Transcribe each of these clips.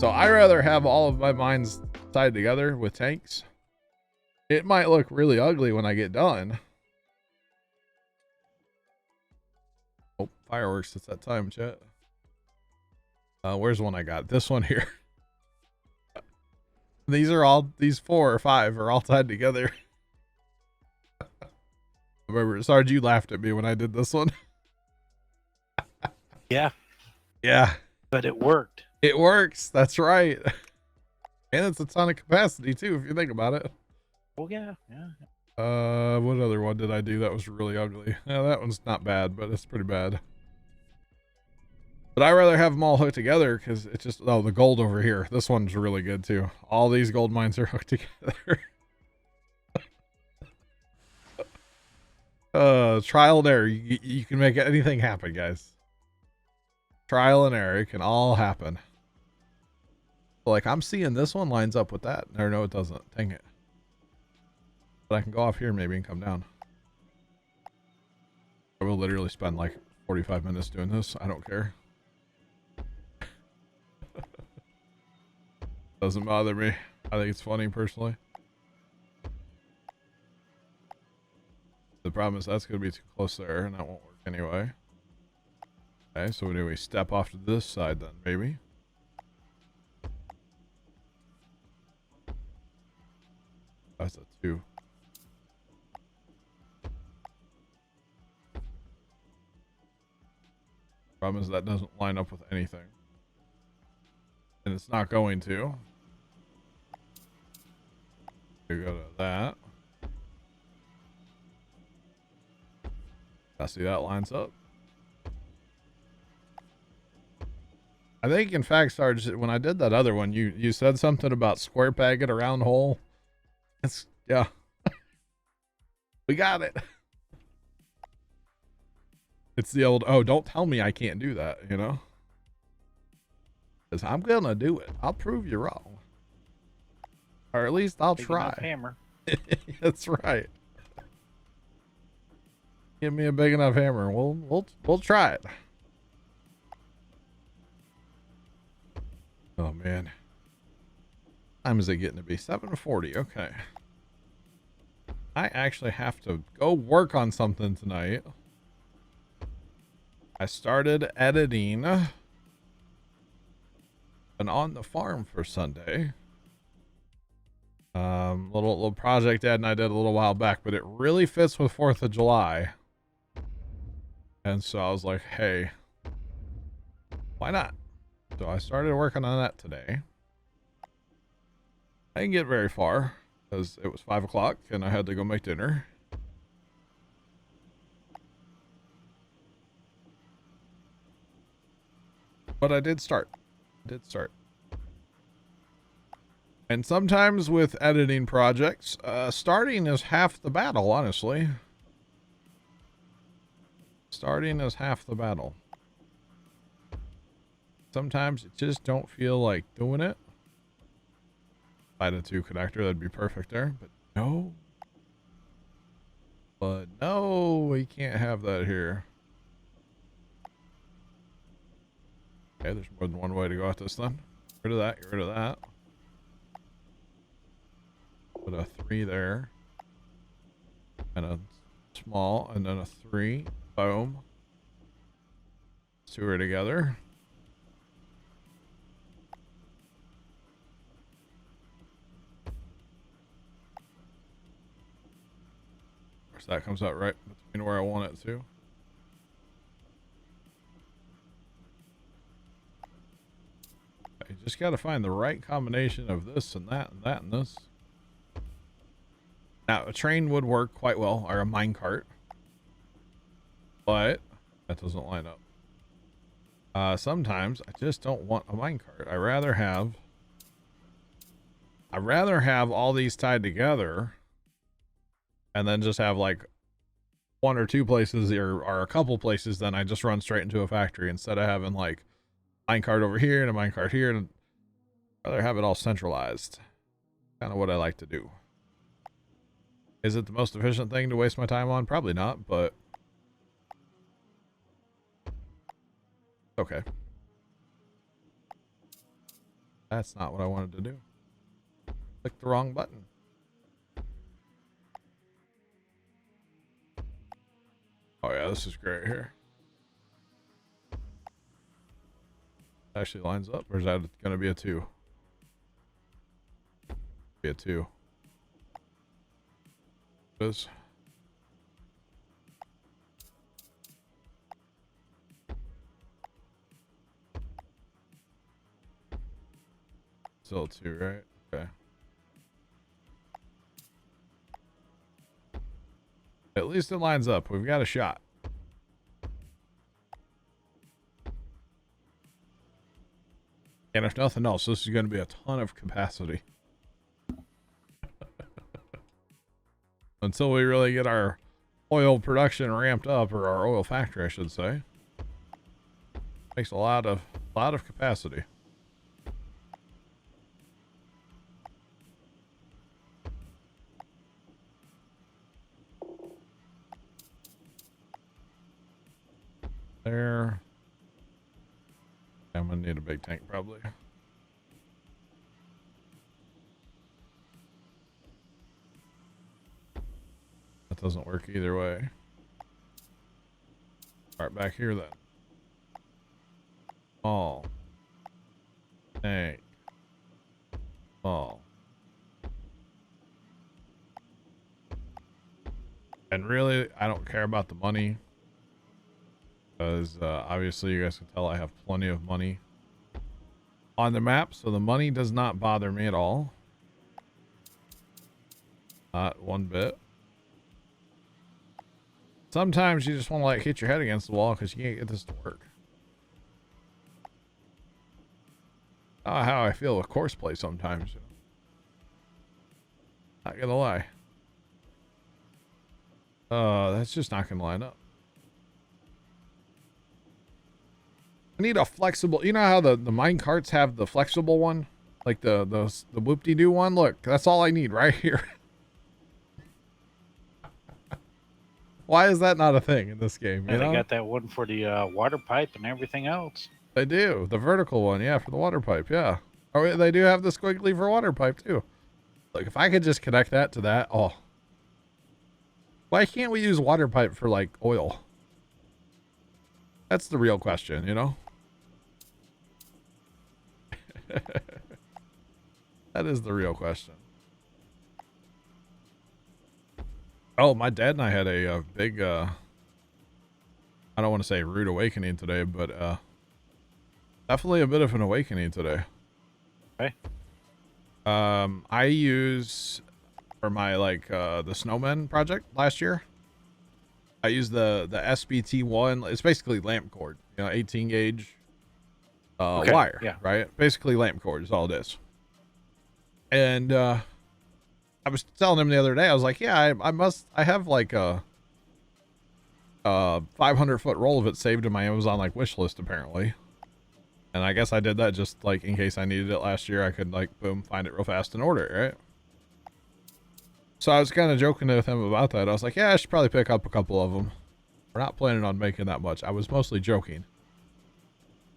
So I rather have all of my mines tied together with tanks. It might look really ugly when I get done. Oh, fireworks, it's that time, chat. Where's one I got? This one here. These 4 or 5 are all tied together. Remember, Sarge, you laughed at me when I did this one. Yeah. Yeah. But it worked. It works. That's right. And it's a ton of capacity too, if you think about it. Oh yeah, yeah. What other one did I do that was really ugly? Yeah, that one's not bad, but it's pretty bad. But I rather have them all hooked together because it's just, oh, the gold over here. This one's really good too. All these gold mines are hooked together. Trial and error. You can make anything happen, guys. Trial and error. It can all happen. Like, I'm seeing this one lines up with that. Or no, it doesn't. Dang it. But I can go off here maybe and come down. I will literally spend like 45 minutes doing this. I don't care. Doesn't bother me. I think it's funny personally. The problem is that's going to be too close there and that won't work anyway. Okay, so do we step off to this side then, maybe? That's a 2. Problem is that doesn't line up with anything. And it's not going to. We go to that. I see that lines up. I think, in fact, Sarge, when I did that other one, you said something about square pegging a round hole. It's, yeah. We got it. It's the old, oh, don't tell me I can't do that, you know? Because I'm going to do it. I'll prove you wrong. Or at least I'll try. Hammer. That's right. Give me a big enough hammer. We'll try it. Oh man. Time is it getting to be? 7:40. Okay. I actually have to go work on something tonight. I started editing an on the farm for Sunday. Little project Ed and I did a little while back, but it really fits with 4th of July. And so I was like, hey, why not? So I started working on that today. I didn't get very far because it was 5 o'clock and I had to go make dinner. But I did start. And sometimes with editing projects, starting is half the battle, honestly. Starting is half the battle. Sometimes it just don't feel like doing it. If I had a 2 connector, that'd be perfect there, but no. But no, we can't have that here. Okay, there's more than one way to go at this then. Get rid of that, get rid of that. Put a 3 there. And a small, and then a 3. Boom. 2 are together. Of course, that comes out right between where I want it to. You just got to find the right combination of this and that and that and this. Now, a train would work quite well, or a minecart. But that doesn't line up. Sometimes I just don't want a minecart. I rather have all these tied together and then just have like 1 or 2 places or a couple places, then I just run straight into a factory instead of having like minecart over here and a minecart here, and I'd rather have it all centralized. Kind of what I like to do. Is it the most efficient thing to waste my time on? Probably not, but okay. That's not what I wanted to do. Click the wrong button. Oh yeah, this is great here. Actually lines up, or is that gonna be a 2? Be a 2. It is. Still 2, right? Okay. At least it lines up. We've got a shot. And if nothing else, this is going to be a ton of capacity. Until we really get our oil production ramped up, or our oil factory, I should say. Makes a lot of capacity. There. I'm gonna need a big tank probably. That doesn't work either way. Start back here then. Small. Tank. Small. And really, I don't care about the money. Because obviously you guys can tell I have plenty of money on the map, so the money does not bother me at all. Not one bit. Sometimes you just want to like hit your head against the wall because you can't get this to work. How I feel with course play sometimes. Not gonna lie. That's just not gonna line up. I need a flexible, you know how the mine carts have the flexible one? Like the whoop-de-doo one? Look, that's all I need right here. Why is that not a thing in this game? You Yeah, know? they got that one for the water pipe and everything else. They do. The vertical one, yeah, for the water pipe, yeah. Oh, they do have the squiggly for water pipe too. Like if I could just connect that to that, oh. Why can't we use water pipe for like oil? That's the real question, you know? That is the real question. Oh, my dad and I had a big, I don't want to say rude awakening today, but definitely a bit of an awakening today. Okay. I use for my like the snowman project last year. I use the SBT1. It's basically lamp cord, you know, 18 gauge wire, yeah. right? Basically lamp cord is all it is. And I was telling him the other day, I was like, yeah, I have like a 500-foot roll of it saved in my Amazon like wish list apparently. And I guess I did that just like in case I needed it last year. I could like boom, find it real fast and order it, right? So I was kind of joking with him about that. I was like, yeah, I should probably pick up a couple of them. We're not planning on making that much. I was mostly joking.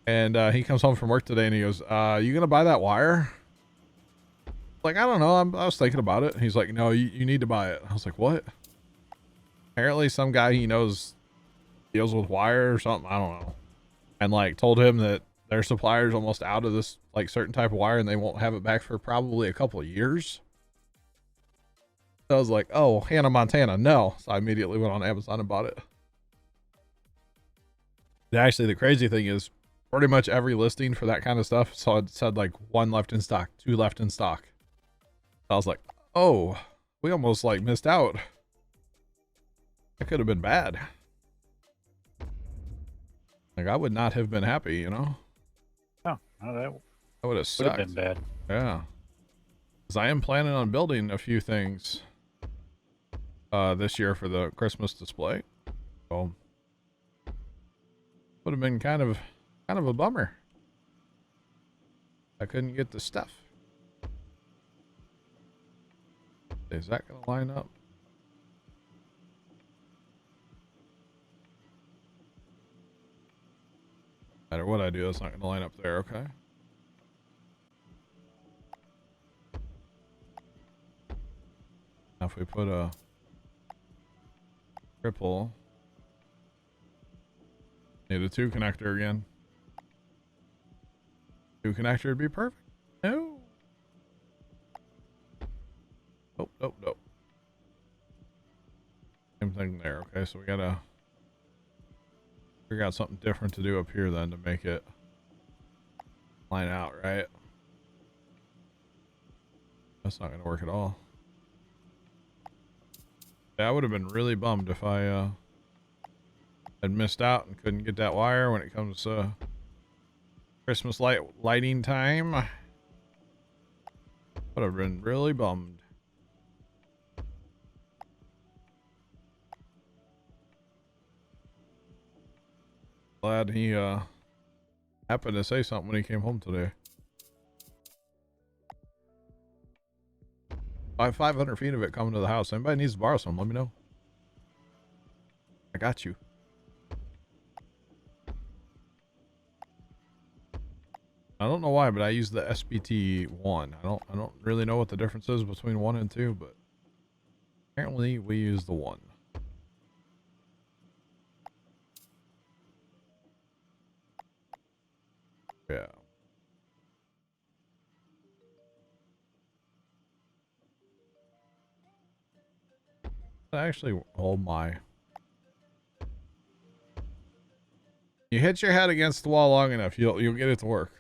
And he comes home from work today and he goes, you gonna buy that wire? Like, I don't know. I was thinking about it. And he's like, no, you need to buy it. I was like, what? Apparently some guy he knows deals with wire or something. I don't know. And like told him that their supplier's almost out of this like certain type of wire and they won't have it back for probably a couple of years. So I was like, oh, Hannah Montana, no. So I immediately went on Amazon and bought it. And actually, the crazy thing is pretty much every listing for that kind of stuff. So it said like 1 left in stock, 2 left in stock. I was like, oh, we almost like missed out. That could have been bad. Like I would not have been happy, you know? Oh, no, that would have sucked. would have been bad. Yeah. Because I am planning on building a few things this year for the Christmas display. So would have been kind of a bummer. I couldn't get the stuff. Is that gonna line up? No matter what I do, it's not gonna line up there, okay? Now if we put a triple, need a 2 connector again. 2 connector would be perfect. No. Nope, nope, nope. Same thing there. Okay, so we gotta figure out something different to do up here then to make it line out, right? That's not gonna work at all. Yeah, I would have been really bummed if I had missed out and couldn't get that wire when it comes to Christmas lighting time. Would have been really bummed. Glad he happened to say something when he came home today. I have 500 feet of it coming to the house. Anybody needs to borrow some, let me know. I got you. I don't know why, but I use the SBT 1. I don't really know what the difference is between 1 and 2, but apparently we use the 1. Yeah. Actually, oh my. You hit your head against the wall long enough, you'll get it to work.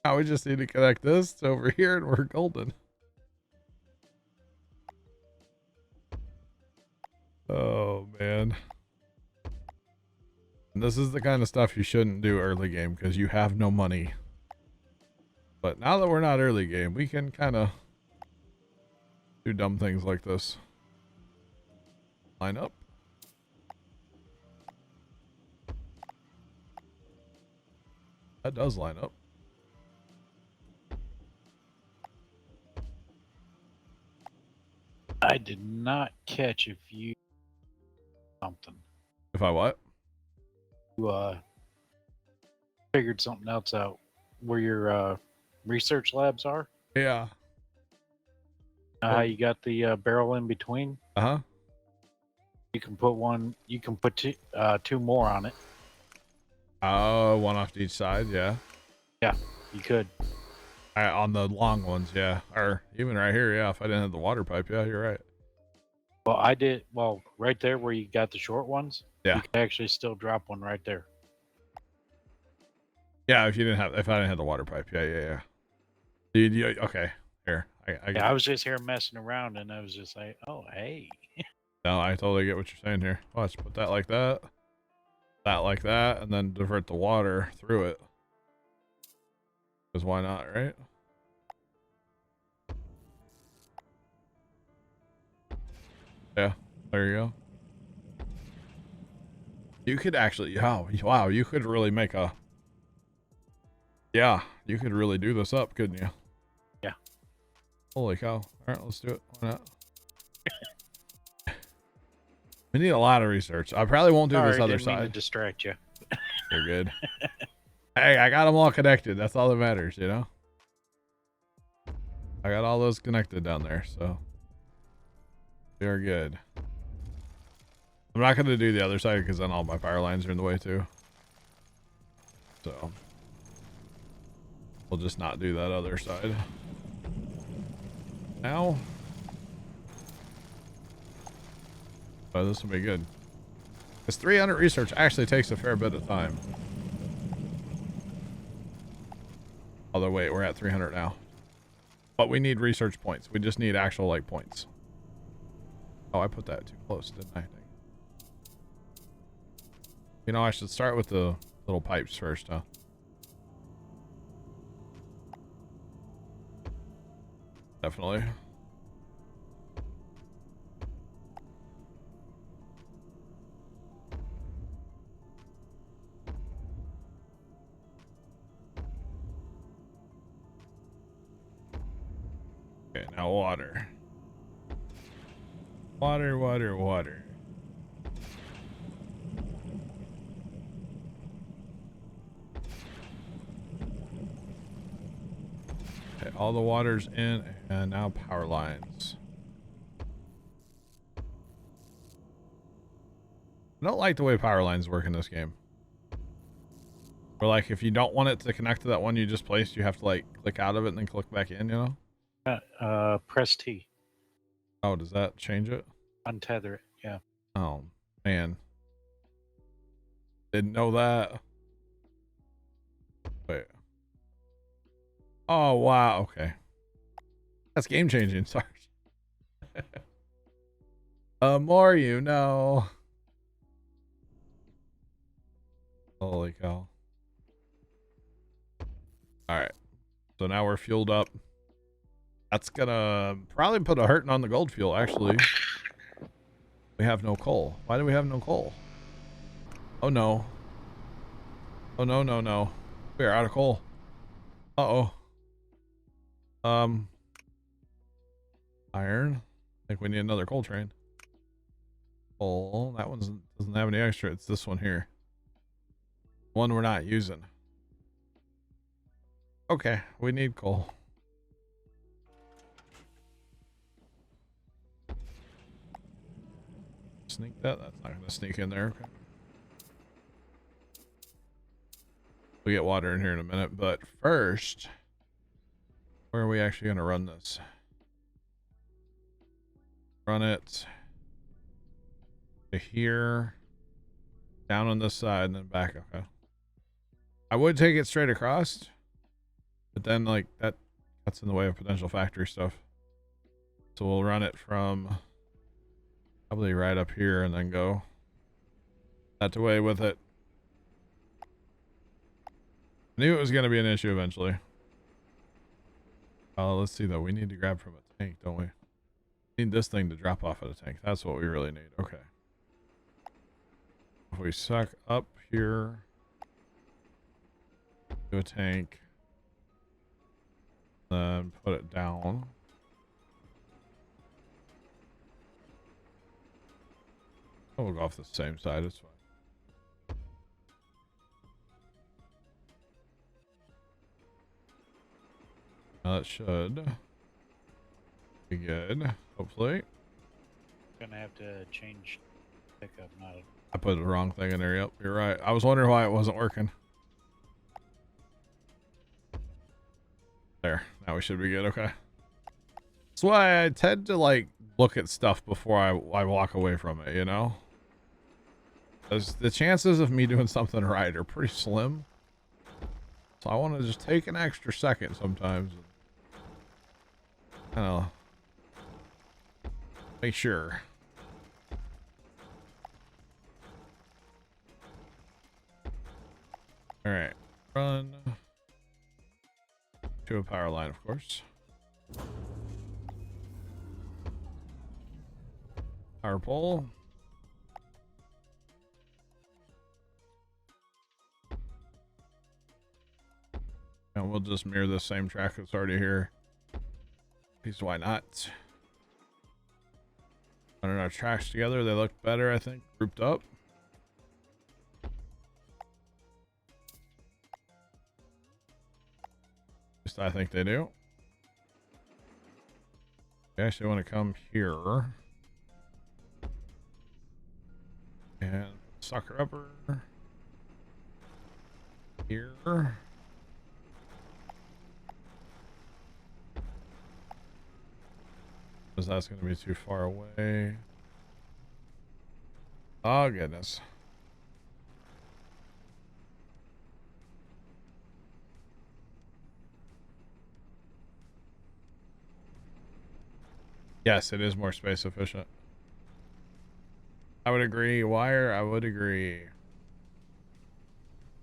Now we just need to connect this to over here and we're golden. Oh man. And this is the kind of stuff you shouldn't do early game because you have no money. But now that we're not early game, we can kind of do dumb things like this. Line up. That does line up. I did not catch if you something. If I what? You figured something else out where your research labs are. Yeah. How you got the barrel in between? Uh-huh. You can put one. You can put two more on it. Oh, one off to each side. Yeah. Yeah, you could. On the long ones, yeah. Or even right here, yeah. If I didn't have the water pipe, yeah, you're right. Well, I did. Well, right there where you got the short ones. Yeah. You can actually still drop one right there. Yeah, if I didn't have the water pipe, yeah. Okay, here. I was just here messing around, and I was just like, "Oh, hey." No, I totally get what you're saying here. Watch, put that like that, that like that, and then divert the water through it. Because why not, right? Yeah, there you go. You could actually, wow, you could really make a, yeah, you could really do this up, couldn't you? Yeah. Holy cow. All right, let's do it. Why not? We need a lot of research. I probably won't do this other didn't mean to side. distract you. You're good. Hey, I got them all connected. That's all that matters, you know? I got all those connected down there, so they're good. I'm not going to do the other side because then all my power lines are in the way too. So we'll just not do that other side. Now. Oh, this will be good. This 300 research actually takes a fair bit of time. Although, wait, we're at 300 now. But we need research points. We just need actual, like, points. Oh, I put that too close, didn't I? You know, I should start with the little pipes first, huh? Definitely. Okay, now water. Water, water, water. Okay, all the water's in, and now power lines. I don't like the way power lines work in this game. Or like if you don't want it to connect to that one you just placed, you have to like click out of it and then click back in, you know? Press T. Oh, does that change it? Untether it, yeah. Oh, man. Didn't know that. Wait. Oh, wow. Okay. That's game changing. Sorry. More you know. Holy cow. Alright. So now we're fueled up. That's gonna probably put a hurting on the gold fuel, actually. We have no coal. Why do we have no coal? Oh no. Oh no, no, no. We are out of coal. Uh-oh. Iron. I think we need another coal train. Coal. That one doesn't have any extra. It's this one here. One we're not using. Okay, we need coal. Sneak that? That's not gonna sneak in there. Okay. We'll get water in here in a minute, but first, where are we actually gonna run this? Run it to here, down on this side, and then back. Okay. I would take it straight across, but then like that cuts in the way of potential factory stuff. So we'll run it from probably right up here and then go that way with it. I knew it was going to be an issue eventually. Let's see though. We need to grab from a tank, don't we? Need this thing to drop off at a tank. That's what we really need. Okay. If we suck up here to a tank, then put it down. Oh, we'll go off the same side. It's fine. Now that should be good. Hopefully. Gonna have to change pickup now. I put the wrong thing in there. Yep, you're right. I was wondering why it wasn't working. There. Now we should be good. Okay. That's why I tend to like look at stuff before I walk away from it, you know? Because the chances of me doing something right are pretty slim. So I want to just take an extra second sometimes. I don't know. Make sure. All right, run to a power line, of course. Power pole. And we'll just mirror the same track that's already here. Because why not? Running our tracks together, they look better, I think, grouped up. At least I think they do. We actually want to come here. And sucker upper. Here. Because that's going to be too far away. Oh, goodness. Yes, it is more space efficient. I would agree. Wire, I would agree.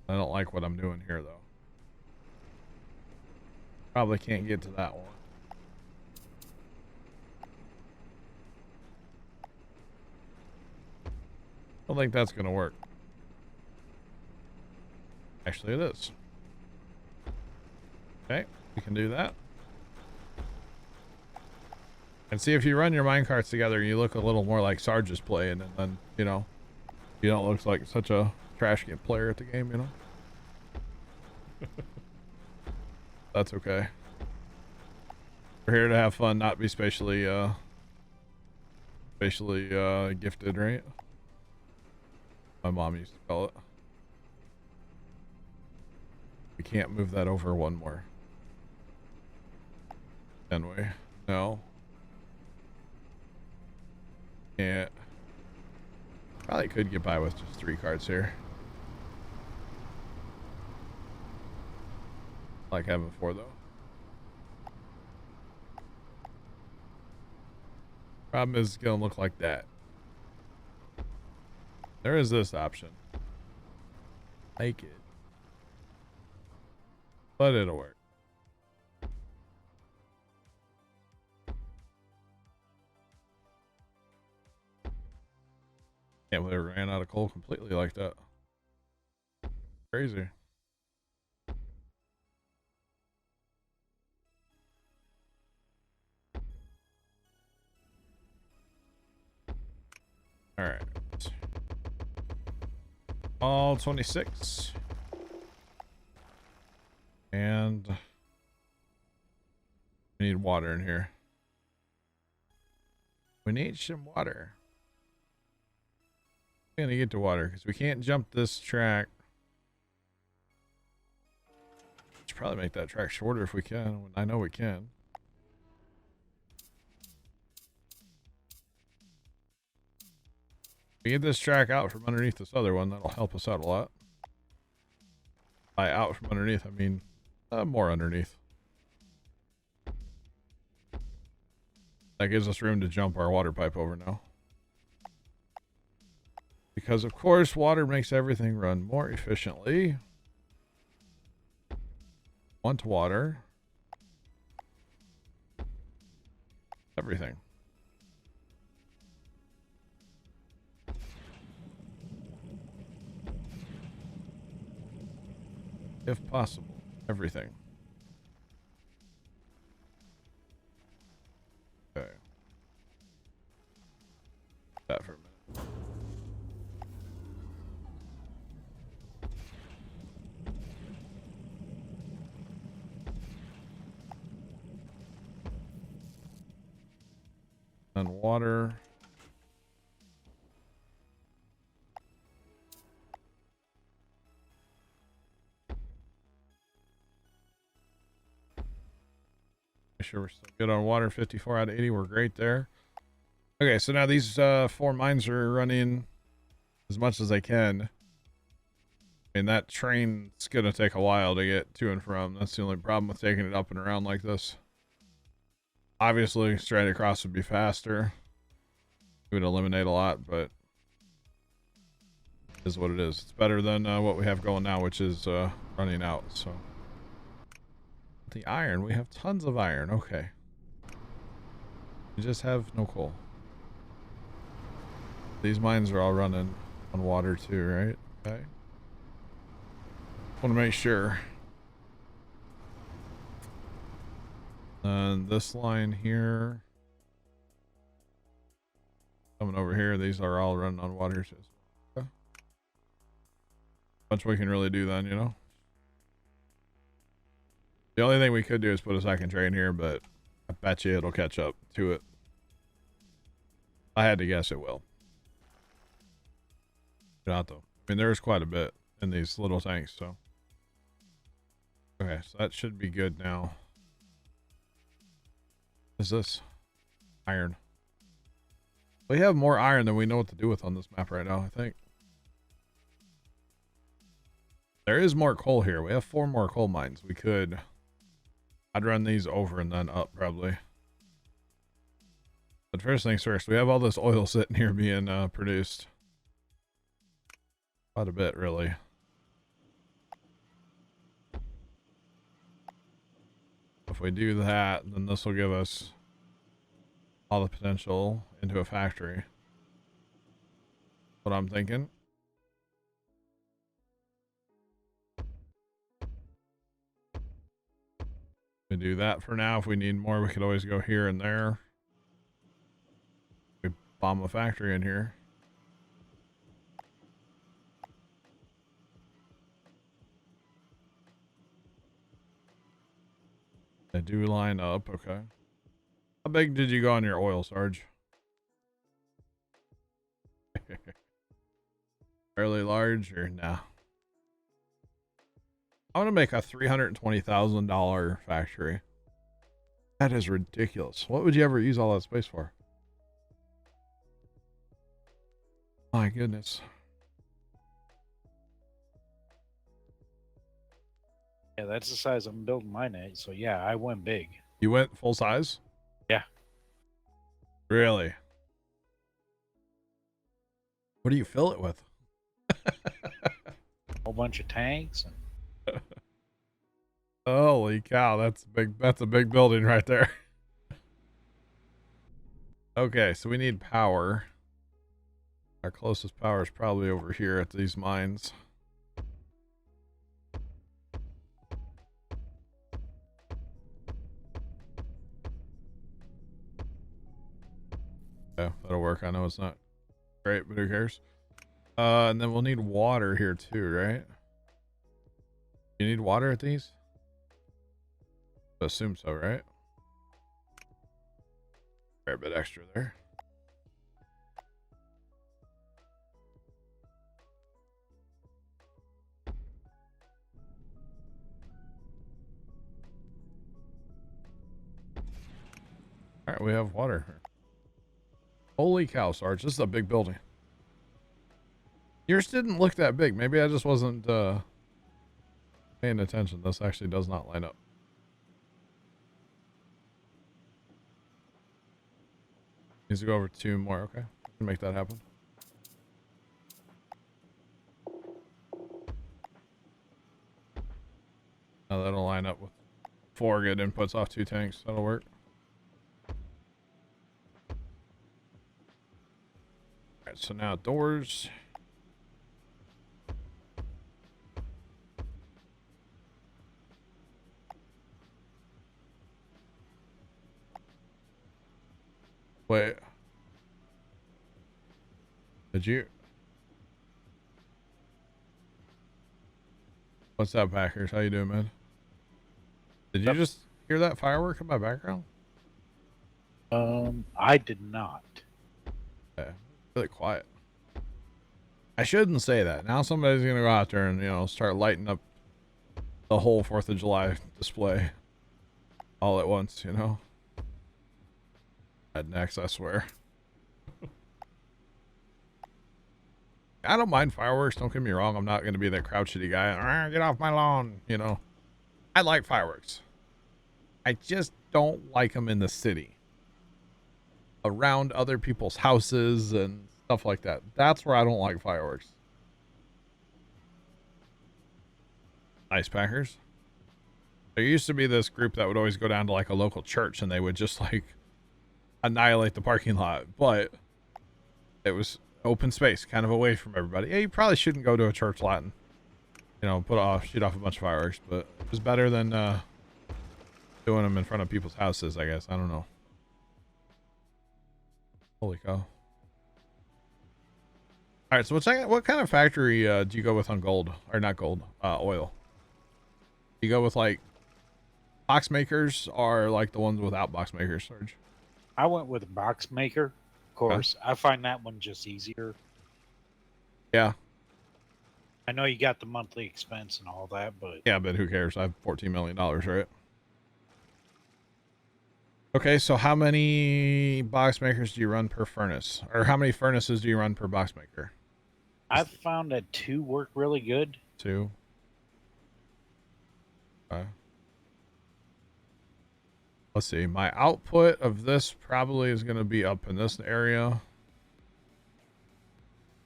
I don't like what I'm doing here, though. Probably can't get to that one. I don't think that's going to work. Actually, it is. Okay, we can do that. And see, if you run your minecarts together, you look a little more like Sarge is playing, and then, you know, you don't look like such a trash can player at the game, you know? That's okay. We're here to have fun, not be spatially gifted, right? My mom used to call it. We can't move that over one more. Can we? No. Can't. Probably could get by with just 3 cards here. Like having 4 though. Problem is, it's gonna look like that. There is this option. Like it. But it'll work. Can't believe it ran out of coal completely like that. Crazy. All right. All 26. And we need water in here. We need some water. We're gonna get to water because we can't jump this track. Should probably make that track shorter if we can. I know we can. We get this track out from underneath this other one, that'll help us out a lot. By out from underneath, I mean more underneath. That gives us room to jump our water pipe over now. Because of course, water makes everything run more efficiently. Want water. Everything. If possible, everything. Okay. That for a minute. And water. Make sure we're still good on water. 54 out of 80. We're great there. Okay, so now these 4 mines are running as much as they can. I mean, that train's gonna take a while to get to and from. That's the only problem with taking it up and around like this. Obviously, straight across would be faster. It would eliminate a lot, but it is what it is. It's better than what we have going now, which is running out. So the iron, we have tons of iron. Okay, we just have no coal. These mines are all running on water too, right? Okay. Want to make sure. And this line here, coming over here, these are all running on water too. Okay. Much we can really do then, you know. The only thing we could do is put a second train here, but I bet you it'll catch up to it. I had to guess it will. Not though. I mean, there's quite a bit in these little tanks, so. Okay, so that should be good now. What is this? Iron. We have more iron than we know what to do with on this map right now, I think. There is more coal here. We have 4 more coal mines. We could... I'd run these over and then up, probably. But first things first, we have all this oil sitting here being produced. Quite a bit, really. If we do that, then this will give us all the potential into a factory. What I'm thinking. We do that for now. If we need more, we could always go here and there. We bomb a factory in here. They do line up, okay. big did you go on your oil, Sarge? Fairly large or nah? I want to make a $320,000 factory. That is ridiculous. What would you ever use all that space for? My goodness. Yeah, that's the size I'm building mine at. So yeah, I went big. You went full size? Yeah. Really? What do you fill it with? A whole bunch of tanks and Holy cow, that's big. That's a big building right there. Okay, so we need power. Our closest power is probably over here at these mines. Yeah, that'll work. I know it's not great, but who cares? And then we'll need water here too, right? You need water at these? I assume so, right? Fair bit extra there. All right, we have water. Holy cow, Sarge, this is a big building. Yours didn't look that big. Maybe I just wasn't paying attention. This actually does not line up. Needs to go over 2 more. Okay, we can make that happen. Now that'll line up with 4 good inputs off 2 tanks. That'll work. All right, so now doors. Wait. Did you? What's up, Packers? How you doing, man? Did you just hear that firework in my background? I did not. Yeah, really quiet. I shouldn't say that. Now somebody's gonna go out there and, you know, start lighting up the whole 4th of July display all at once, you know? Next, I swear. I don't mind fireworks, don't get me wrong. I'm not going to be that crotchety guy. Get off my lawn, you know. I like fireworks. I just don't like them in the city. Around other people's houses and stuff like that. That's where I don't like fireworks. Nice, Packers. There used to be this group that would always go down to like a local church and they would just like annihilate the parking lot, but it was open space, kind of away from everybody. Yeah, you probably shouldn't go to a church lot and, you know, shoot off a bunch of fireworks, but it was better than doing them in front of people's houses, I guess. I don't know. Holy cow. All right, so what kind of factory do you go with on gold? Or not gold, oil? You go with like box makers or like the ones without box makers, Sarge? I went with a box maker. Of course, I find that one just easier. Yeah. I know you got the monthly expense and all that, but yeah, but who cares? I have $14 million, right? Okay, so how many box makers do you run per furnace? Or how many furnaces do you run per box maker? I've found that 2 work really good. 2. Okay. Let's see. My output of this probably is going to be up in this area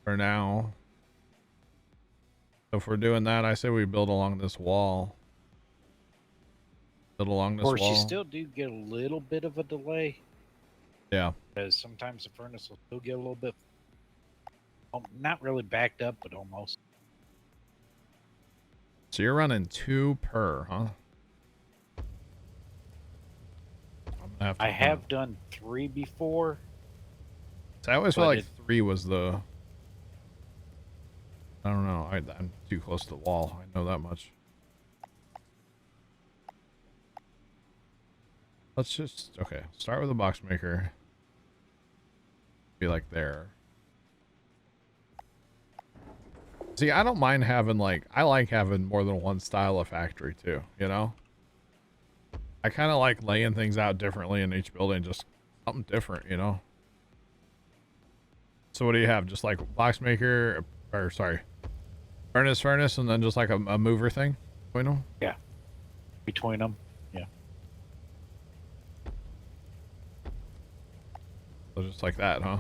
for now. So if we're doing that, I say we build along this wall. Build along this wall. Of course, you still do get a little bit of a delay. Yeah. Because sometimes the furnace will still get a little bit, not really backed up, but almost. So you're running 2 per, huh? I have done 3 before. So I always felt like 3 was the... I don't know. I'm too close to the wall. I know that much. let's just, okay, start with a box maker. Be like there. See, I don't mind having like, I like having more than one style of factory too, you know? I kind of like laying things out differently in each building, just something different, you know? So what do you have? Just like box maker, or sorry, furnace, and then just like a mover thing between them? Yeah. Between them. Yeah. So just like that, huh?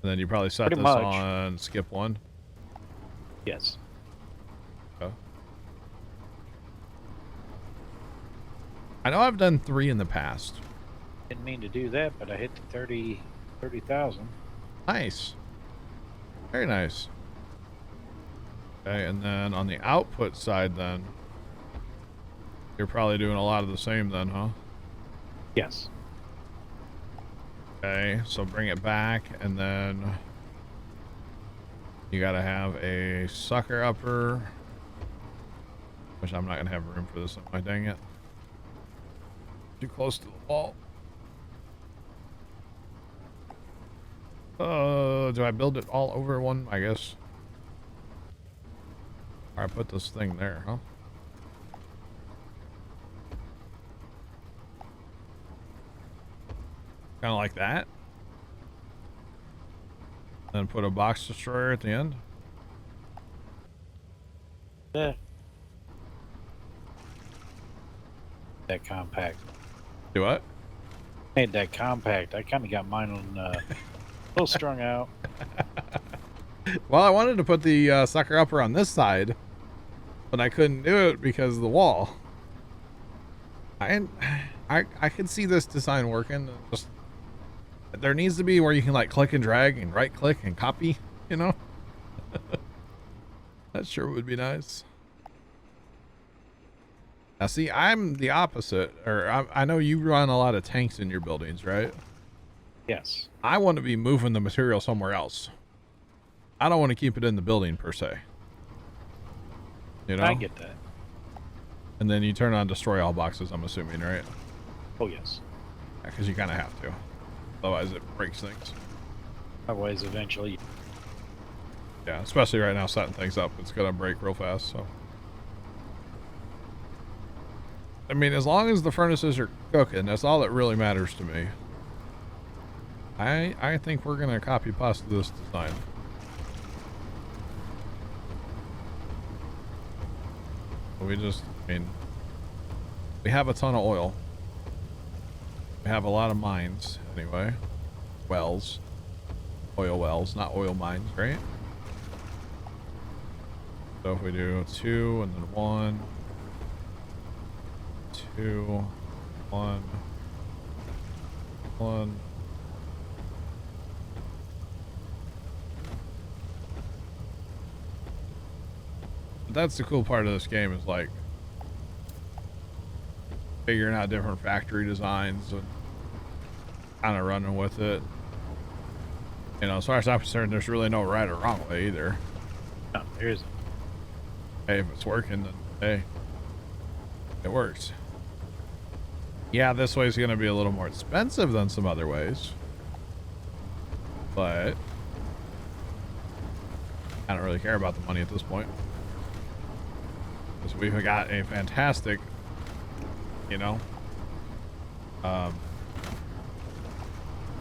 And then you probably set Pretty this much. on skip 1. Yes. Okay. I know I've done 3 in the past. Didn't mean to do that, but I hit the 30,000. Nice. Very nice. Okay, and then on the output side then, you're probably doing a lot of the same then, huh? Yes. Okay, so bring it back, and then you gotta have a sucker upper, which I'm not gonna have room for this on my, dang it. Too close to the wall. Do I build it all over one? I guess. Or I put this thing there, huh? Kind of like that. Then put a box destroyer at the end. Yeah. That compact. Do what? Made that compact. I kind of got mine on a little strung out. Well, I wanted to put the sucker upper on this side, but I couldn't do it because of the wall. I could see this design working. Just there needs to be where you can like click and drag and right click and copy, you know? That sure would be nice. Now see, I'm the opposite, or I know you run a lot of tanks in your buildings, right? Yes. I want to be moving the material somewhere else. I don't want to keep it in the building per se. You know? I get that. And then you turn on destroy all boxes, I'm assuming, right? Oh, yes. Because you kind of have to. Otherwise it breaks things. Otherwise, eventually. Yeah, especially right now setting things up. It's going to break real fast, so. I mean, as long as the furnaces are cooking, that's all that really matters to me. I think we're going to copy pasta this design. We just, I mean, we have a ton of oil. We have a lot of mines, anyway. Wells. Oil wells, not oil mines, right? So if we do 2 and then 1, 2, 1, 1. That's the cool part of this game is like figuring out different factory designs and kind of running with it. You know, as far as I'm concerned, there's really no right or wrong way either. No, there isn't. Hey, if it's working, then hey, it works. Yeah, this way is going to be a little more expensive than some other ways, but I don't really care about the money at this point. Because we've got a fantastic, you know,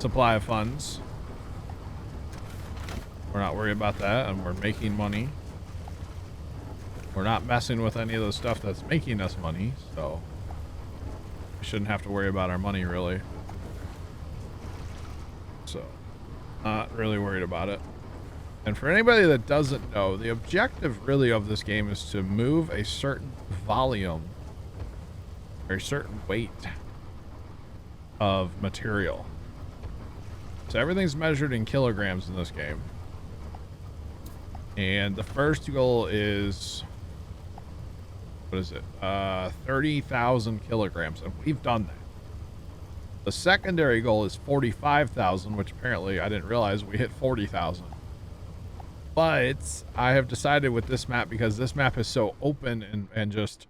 supply of funds. We're not worried about that, and we're making money. We're not messing with any of the stuff that's making us money, so we shouldn't have to worry about our money, really. So, not really worried about it. And for anybody that doesn't know, the objective really of this game is to move a certain volume or a certain weight of material. So everything's measured in kilograms in this game. And the first goal is, what is it? 30,000 kilograms, and we've done that. The secondary goal is 45,000, which apparently I didn't realize we hit 40,000. But I have decided with this map, because this map is so open and just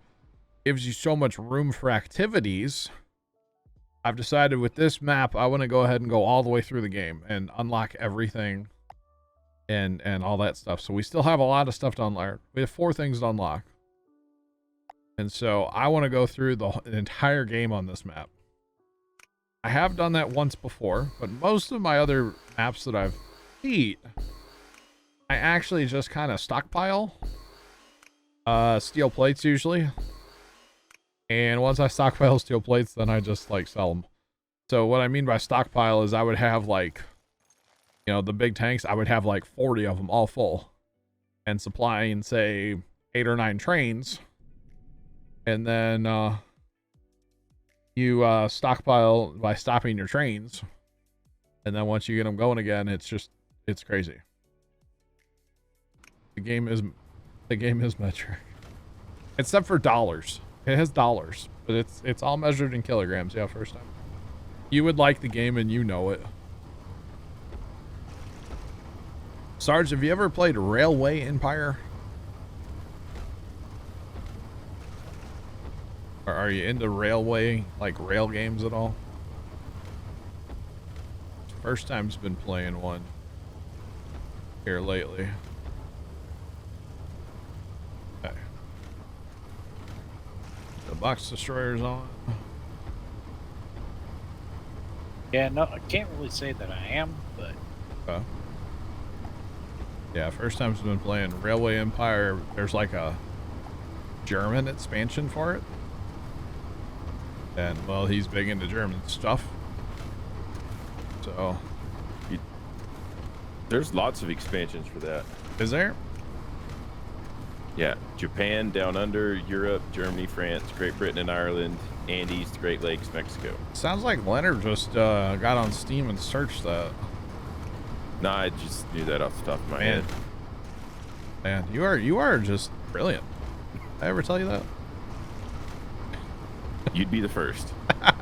gives you so much room for activities, I've decided with this map, I want to go ahead and go all the way through the game and unlock everything and all that stuff. So we still have a lot of stuff to unlock. We have 4 things to unlock. And so I want to go through the entire game on this map. I have done that once before, but most of my other maps that I've beat, I actually just kind of stockpile steel plates usually. And once I stockpile steel plates, then I just like sell them. So what I mean by stockpile is I would have like, you know, the big tanks, I would have like 40 of them all full and supplying say 8 or 9 trains. And then you stockpile by stopping your trains. And then once you get them going again, it's crazy. The game is metric. Except for dollars. It has dollars, but it's all measured in kilograms. Yeah, first time. You would like the game and you know it. Sarge, have you ever played Railway Empire? Or are you into railway, like rail games at all? First time's been playing one here lately. Okay. The box destroyer's on. Yeah, no, I can't really say that I am, but Okay. Yeah, first time's been playing Railway Empire. There's like a German expansion for it. And, well, he's big into German stuff. So. There's lots of expansions for that. Is there? Yeah. Japan, Down Under, Europe, Germany, France, Great Britain and Ireland, Andes, Great Lakes, Mexico. Sounds like Leonard just got on Steam and searched that. Nah, I just knew that off the top of my head. Man, you are just brilliant. Did I ever tell you that? You'd be the first. I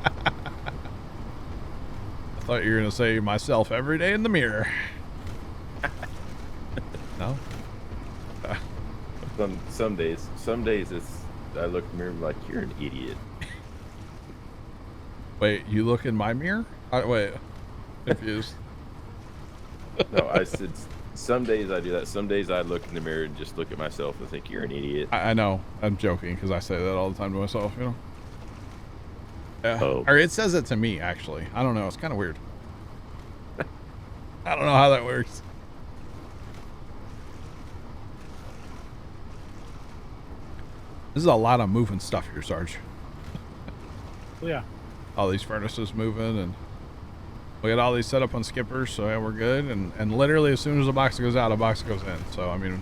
thought you were gonna say myself every day in the mirror. No? Some days it's I look in the mirror and I'm like, you're an idiot. Wait, you look in my mirror? Wait, confused. No, I said some days I do that. Some days I look in the mirror and just look at myself and think you're an idiot. I know. I'm joking because I say that all the time to myself, you know? Yeah. Oh. Or it says it to me, actually. I don't know. It's kind of weird. I don't know how that works. This is a lot of moving stuff here, Sarge. yeah. All these furnaces moving, and we got all these set up on skippers, so yeah, we're good. And literally as soon as a box goes out, a box goes in. So, I mean...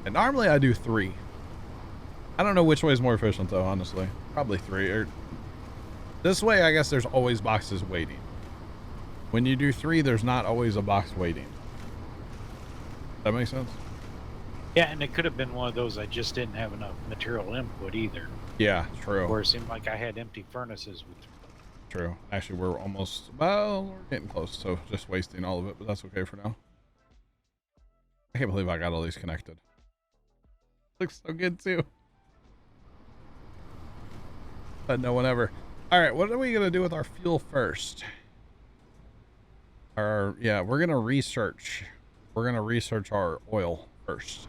And normally I do 3. I don't know which way is more efficient, though, honestly. Probably 3. Or this way, I guess there's always boxes waiting. When you do 3, there's not always a box waiting. That makes sense? Yeah, and it could have been one of those I just didn't have enough material input either. Yeah, true. Where it seemed like I had empty furnaces with. True. Actually, we're almost... Well, we're getting close, so just wasting all of it, but that's okay for now. I can't believe I got all these connected. Looks so good, too. But no one ever. All right, what are we gonna do with our fuel first? Yeah, we're gonna research. We're gonna research our oil first.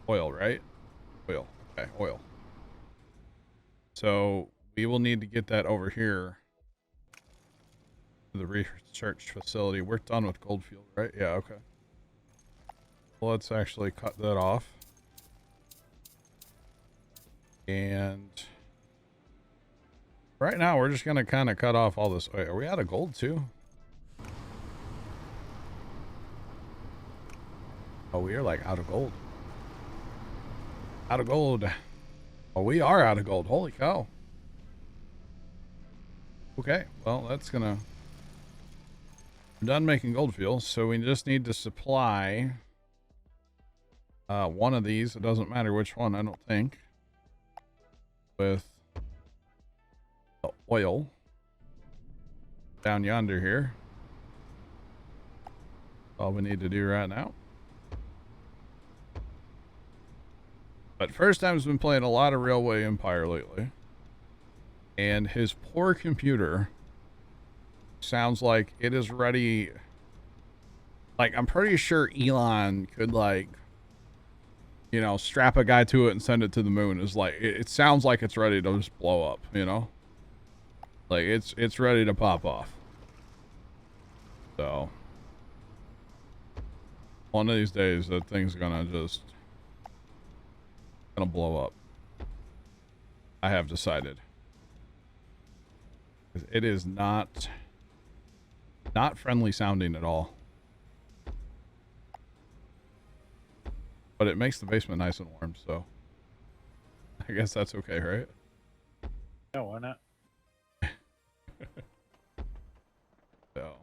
Oil, right? Oil. Okay, oil. So we will need to get that over here to the research facility. We're done with Goldfield, right? Yeah, okay. Well, let's actually cut that off. And right now, we're just going to kind of cut off all this. Wait, are we out of gold, too? Oh, we are, like, out of gold. Out of gold. Oh, we are out of gold. Holy cow. Okay, well, that's going to... We're done making gold fuel, so we just need to supply one of these. It doesn't matter which one, I don't think. With the oil down yonder here. All we need to do right now. But first time's been playing a lot of Railway Empire lately. and his poor computer sounds like it is ready. Like, I'm pretty sure Elon could, like, you know, strap a guy to it and send it to the moon. Is like, it sounds like it's ready to just blow up, you know? Like, it's ready to pop off. So, one of these days, that thing's gonna blow up. I have decided. It is not friendly sounding at all. But it makes the basement nice and warm, so I guess that's okay, right? Yeah, why not? So.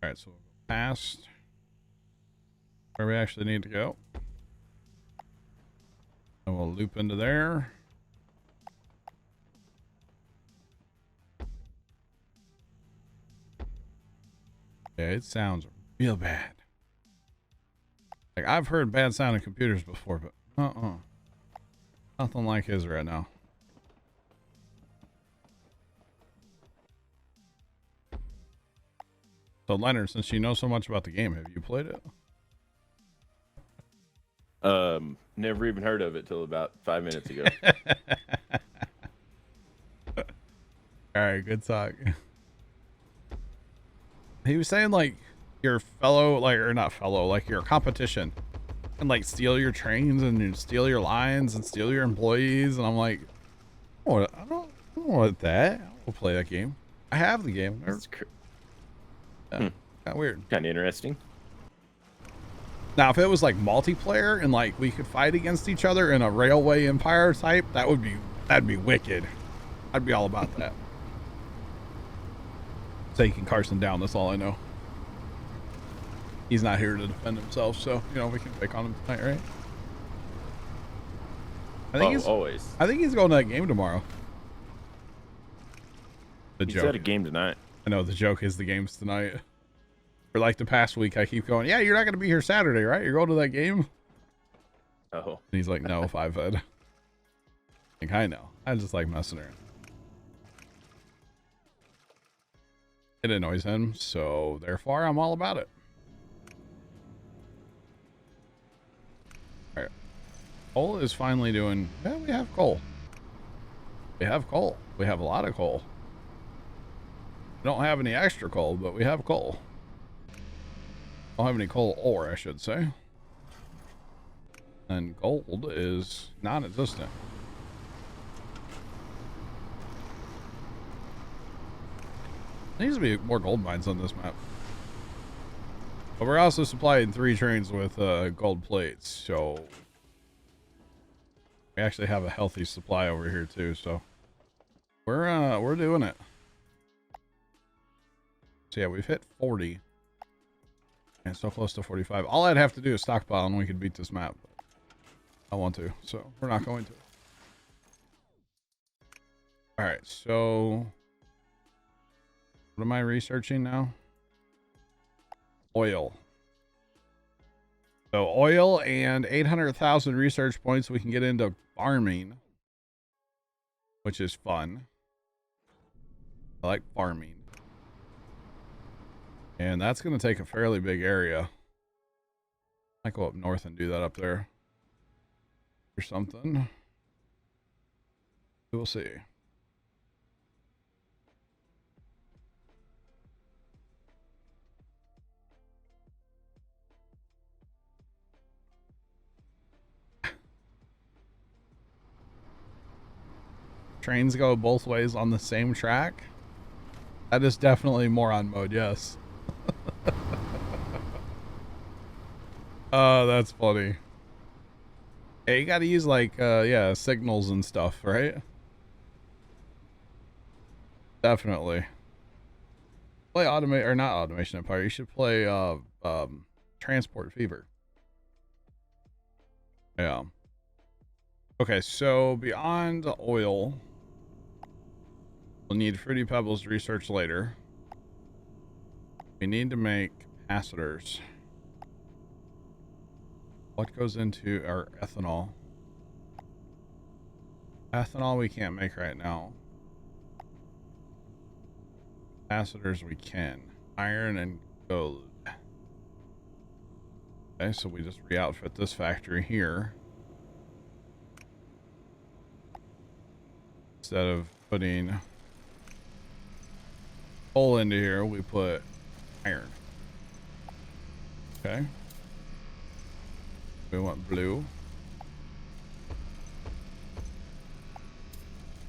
Alright, so we'll go past where we actually need to go. And we'll loop into there. Yeah, it sounds real bad. Like, I've heard bad sounding computers before, but nothing like his right now. So, Leonard, since you know so much about the game, have you played it? Never even heard of it till about 5 minutes ago. All right, good talk. He was saying, like, your fellow, like, or not fellow, like, your competition and, like, steal your trains and steal your lines and steal your employees. And I'm like, oh, I don't want that. I will play that game. I have the game. Kind of weird. Kind of interesting. Now, if it was like multiplayer and like we could fight against each other in a railway empire type, that'd be wicked. I'd be all about that. Taking Carson down, that's all I know. He's not here to defend himself, so you know we can pick on him tonight, right? I think always. I think he's going to that game tomorrow. The He's joke. at a game tonight. I know the joke is the game's tonight. For like the past week, I keep going, yeah, you're not going to be here Saturday, right? You're going to that game? Oh. And he's like, no, 5-head. Like, I know. I just like messing around. It annoys him, so therefore I'm all about it. Alright. Coal is finally doing... Yeah, we have coal. We have coal. We have a lot of coal. We don't have any extra coal, but we have coal. Don't have any coal ore, I should say. And gold is non-existent. There needs to be more gold mines on this map. But we're also supplying 3 trains with gold plates, so we actually have a healthy supply over here too. So we're doing it. So yeah, we've hit 40. And so close to 45. All I'd have to do is stockpile and we could beat this map. I want to, so we're not going to. Alright, so what am I researching now? Oil. So oil and 800,000 research points, we can get into farming, which is fun. I like farming. And that's going to take a fairly big area. I might go up north and do that up there. Or something. We'll see. Trains go both ways on the same track. That is definitely moron mode, yes. Oh, that's funny. Yeah, you gotta use like, yeah, signals and stuff, right? Definitely. Play Automate, or not Automation Empire. You should play, Transport Fever. Yeah. Okay, so beyond oil, we'll need Fruity Pebbles to research later. We need to make capacitors. What goes into our ethanol? Ethanol we can't make right now. Capacitors we can. Iron and gold. Okay, so we just re-outfit this factory here. Instead of putting coal into here, we put iron. Okay. We want blue.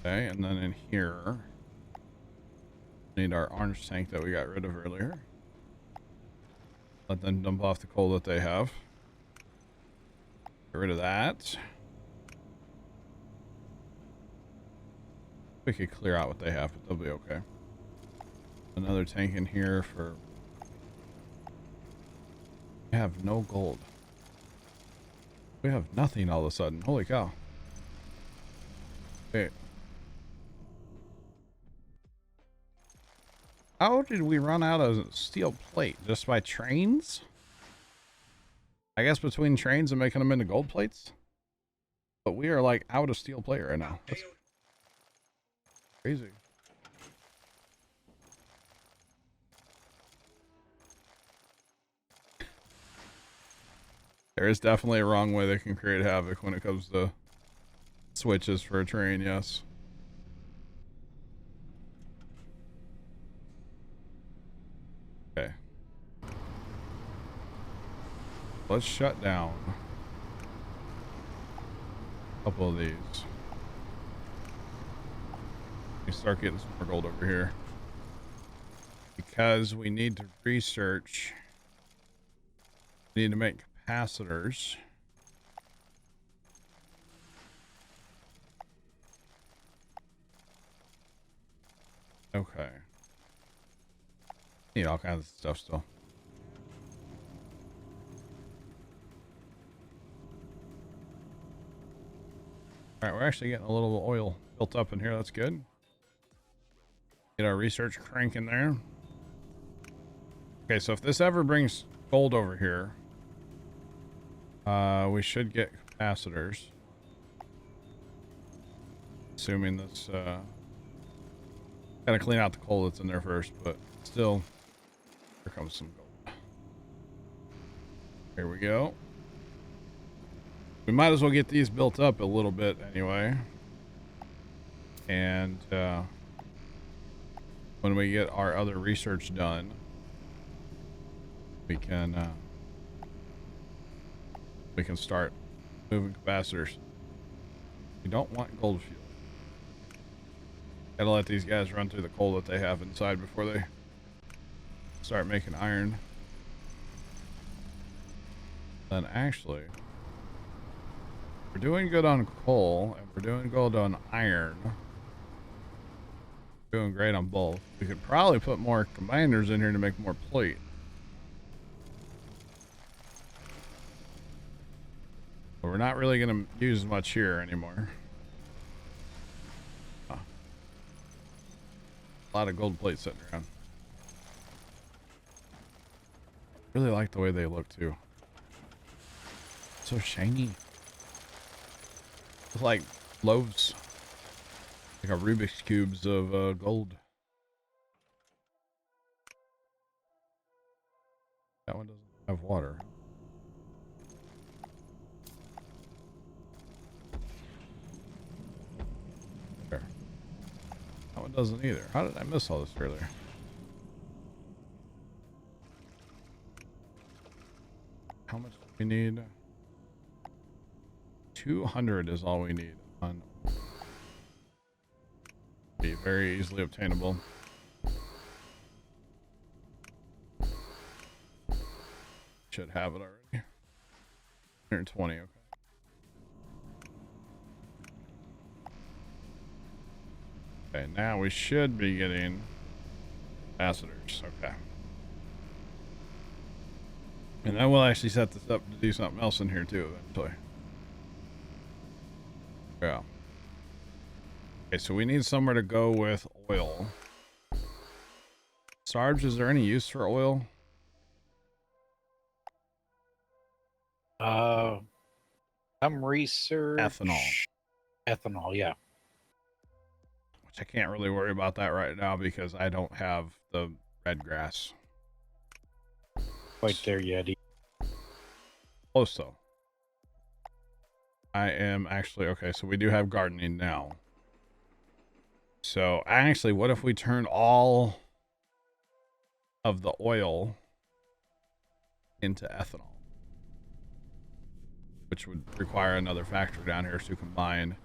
Okay, and then in here, need our orange tank that we got rid of earlier. Let them dump off the coal that they have. Get rid of that. We could clear out what they have, but they'll be okay. Another tank in here for... We have no gold. We have nothing all of a sudden. Holy cow. Wait. How did we run out of steel plate? Just by trains? I guess between trains and making them into gold plates? But we are like out of steel plate right now. That's crazy. There is definitely a wrong way they can create havoc when it comes to switches for a train, yes. Okay. Let's shut down a couple of these. We start getting some more gold over here. Because we need to research. We need to make capacitors. Okay. Need all kinds of stuff still. Alright, we're actually getting a little oil built up in here. That's good. Get our research cranking there. Okay, so if this ever brings gold over here, we should get capacitors. Assuming this, gotta clean out the coal that's in there first, but still, here comes some gold. Here we go. We might as well get these built up a little bit anyway. And, when we get our other research done, we can start moving capacitors. We don't want gold fuel. Gotta let these guys run through the coal that they have inside before they start making iron. Then actually, we're doing good on coal and we're doing good on iron. Doing great on both. We could probably put more combiners in here to make more plate. But we're not really going to use much here anymore. Oh. A lot of gold plate sitting around. Really like the way they look too. So shiny. It's like loaves. Like a Rubik's cubes of gold. That one doesn't have water. There. That one doesn't either. How did I miss all this earlier? How much do we need? 200 is all we need on. Be very easily obtainable. Should have it already. 120, okay. Okay, now we should be getting capacitors. Okay. And then we'll actually set this up to do something else in here too eventually. Yeah. Okay, so we need somewhere to go with oil. Sarge, is there any use for oil? Some research. Ethanol, yeah. Which I can't really worry about that right now because I don't have the red grass. Quite there yet. Close though. I am actually okay. So we do have gardening now. So actually, what if we turn all of the oil into ethanol, which would require another factory down here to combine.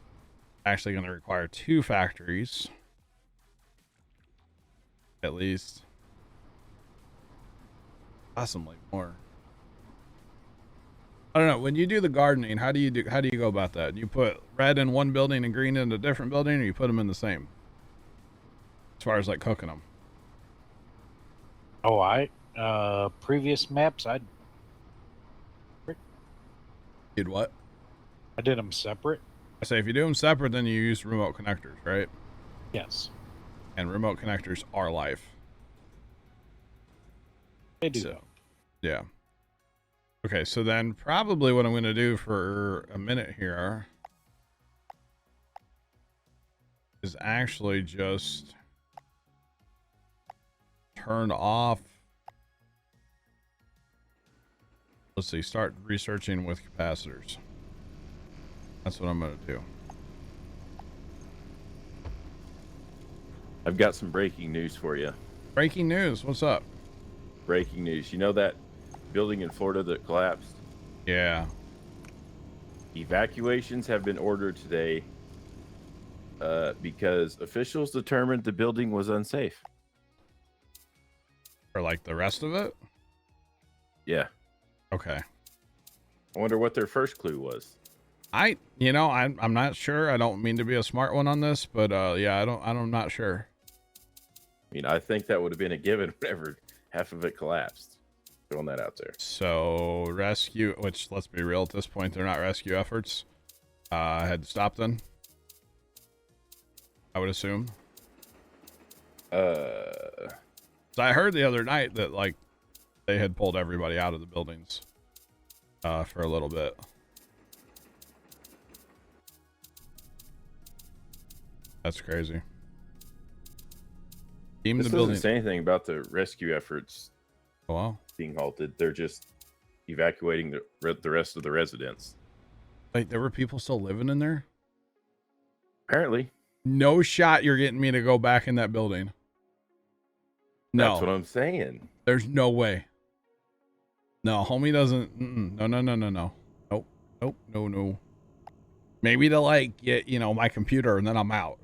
Actually going to require 2 factories. At least. Possibly more. I don't know. When you do the gardening, how do you go about that? You put red in one building and green in a different building, or you put them in the same? As far as like cooking them. Oh, previous maps, Did what? I did them separate. I say if you do them separate, then you use remote connectors, right? Yes. And remote connectors are life. They do. So, yeah. Okay, so then probably what I'm going to do for a minute here is actually just turn off. Let's see, start researching with capacitors. That's what I'm going to do. I've got some breaking news for you. Breaking news. What's up? Breaking news. You know that building in Florida that collapsed? Yeah. Evacuations have been ordered today because officials determined the building was unsafe. Or like the rest of it? Yeah. Okay. I wonder what their first clue was. I'm not sure. I don't mean to be a smart one on this, but yeah, I'm not sure. I mean, I think that would have been a given whenever half of it collapsed. Throwing that out there. So rescue, which let's be real, at this point they're not rescue efforts. Had stopped then, I would assume. So I heard the other night that like they had pulled everybody out of the buildings for a little bit. That's crazy. Team This the building. doesn't say anything about the rescue efforts Oh, wow. being halted. They're just evacuating the rest of the residents. Wait, there were people still living in there? Apparently. No shot you're getting me to go back in that building. No. That's what I'm saying. There's no way. No, homie doesn't. No. Nope. No. Maybe to like get, my computer and then I'm out.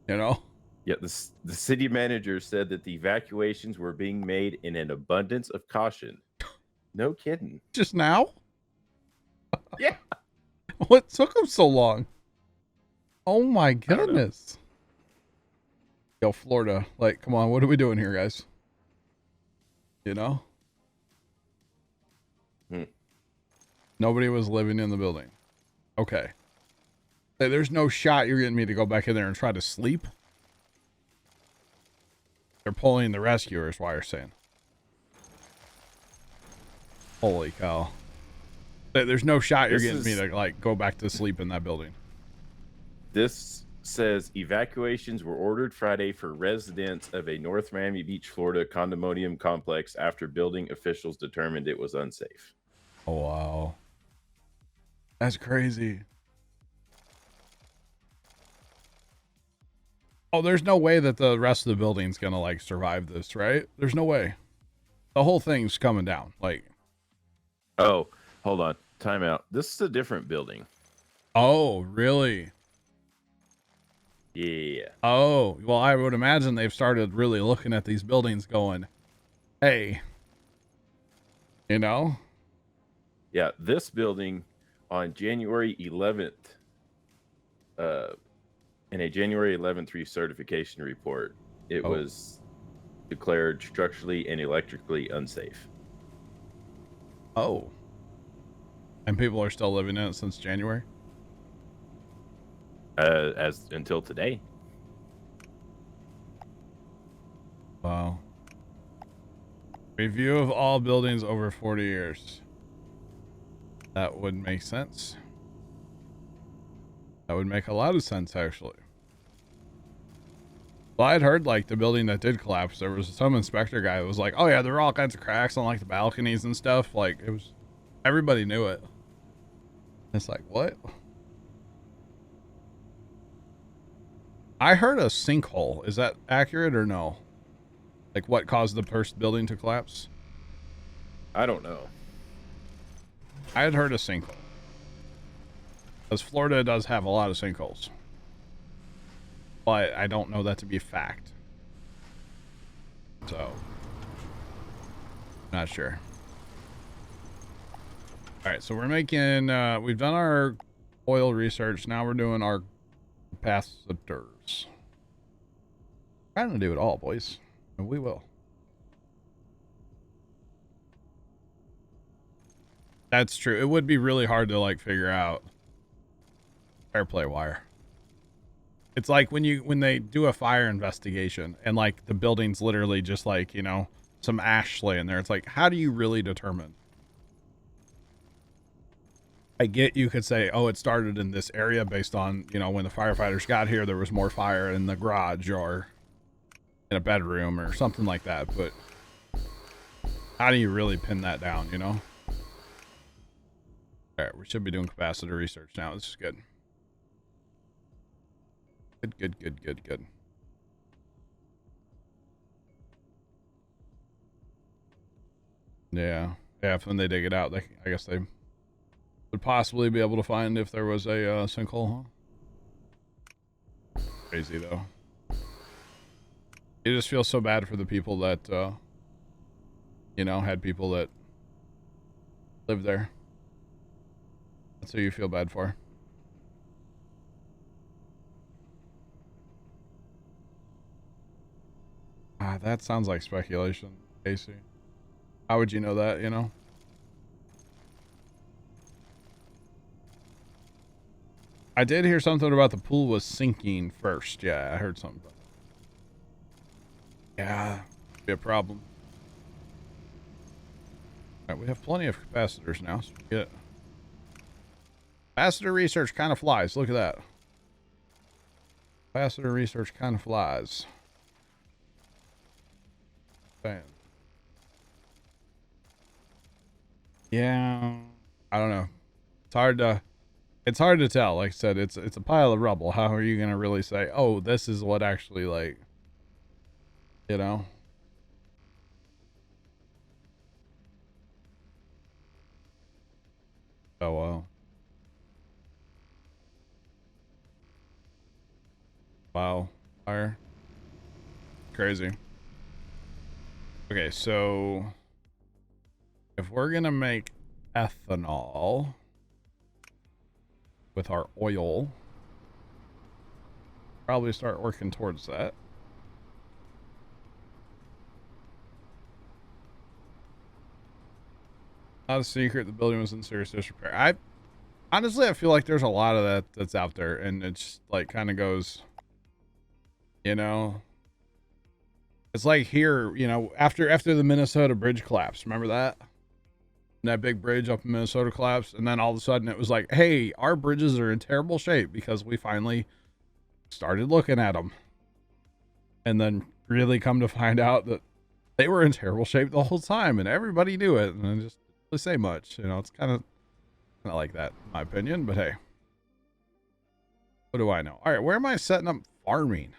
Yeah, the city manager said that the evacuations were being made in an abundance of caution. No kidding. Just now? Yeah. What took them so long? Oh my goodness. Yo, Florida. Like, come on, what are we doing here, guys? Nobody was living in the building. Okay. Hey, there's no shot you're getting me to go back in there and try to sleep. They're pulling the rescuers, why you're saying. Holy cow. Hey, there's no shot you're getting me to like go back to sleep in that building. This says evacuations were ordered Friday for residents of a North Miami Beach, Florida condominium complex after building officials determined it was unsafe. Oh, wow. That's crazy. Oh, there's no way that the rest of the building's gonna like survive this, right? There's no way. The whole thing's coming down. Like, oh, hold on. Time out. This is a different building. oh, really? Yeah. Oh, well, I would imagine they've started really looking at these buildings going, hey, Yeah, this building on January 11th, in a January 11th recertification report, it was declared structurally and electrically unsafe. Oh. And people are still living in it since January? As until today. Wow. Review of all buildings over 40 years. That would make sense. That would make a lot of sense, actually. Well, I'd heard, like, the building that did collapse, there was some inspector guy that was like, oh yeah, there were all kinds of cracks on, like, the balconies and stuff. Like, it was, everybody knew it. It's like, what? I heard a sinkhole. Is that accurate or no? Like, what caused the first building to collapse? I don't know. I had heard a sinkhole. Because Florida does have a lot of sinkholes. But I don't know that to be a fact. So, not sure. Alright, so we're making, we've done our oil research. Now we're doing our capacitors. Trying to do it all, boys. And we will. That's true. It would be really hard to, like, figure out airplay wire. It's like when they do a fire investigation and, like, the building's literally just, like, you know, some ash laying there. It's like, how do you really determine? I get you could say, oh, it started in this area based on, you know, when the firefighters got here, there was more fire in the garage or in a bedroom or something like that. But how do you really pin that down, you know? All right, we should be doing capacitor research now. This is good. Good. Yeah. Yeah, if when they dig it out, I guess they would possibly be able to find if there was a sinkhole, huh? Crazy, though. You just feel so bad for the people that, you know, had people that lived there. That's who you feel bad for. Ah, that sounds like speculation, Casey. How would you know that, you know? I did hear something about the pool was sinking first. Yeah, I heard something about that. Yeah, be a problem. All right, we have plenty of capacitors now, so we get capacitor research kind of flies. Look at that. Capacitor research kind of flies. Bam. Yeah, I don't know. It's hard to tell. Like I said, it's a pile of rubble. How are you gonna really say, oh, this is what actually, like, you know? Oh well. Wow. Fire. Crazy. Okay, so if we're gonna make ethanol with our oil, probably start working towards that. Not a secret, the building was in serious disrepair. I feel like there's a lot of that that's out there, and it's like kind of goes, you know, it's like here, you know, after the Minnesota bridge collapse, remember that? That big bridge up in Minnesota collapsed, and then all of a sudden it was like, hey, our bridges are in terrible shape because we finally started looking at them, and then really come to find out that they were in terrible shape the whole time, and everybody knew it, and I just didn't really say much. You know, it's kind of not like that, in my opinion. But hey, what do I know? All right, where am I setting up farming?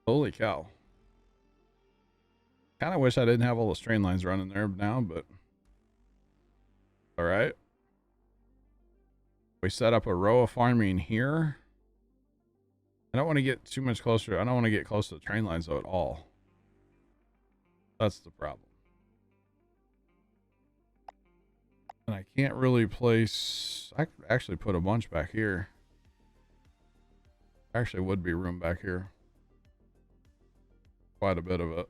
Holy cow! Kind of wish I didn't have all the strain lines running there now, but all right. We set up a row of farming here. I don't want to get too much closer. I don't want to get close to the train lines though at all. That's the problem. And I can't really place. I could actually put a bunch back here. Actually would be room back here. Quite a bit of it.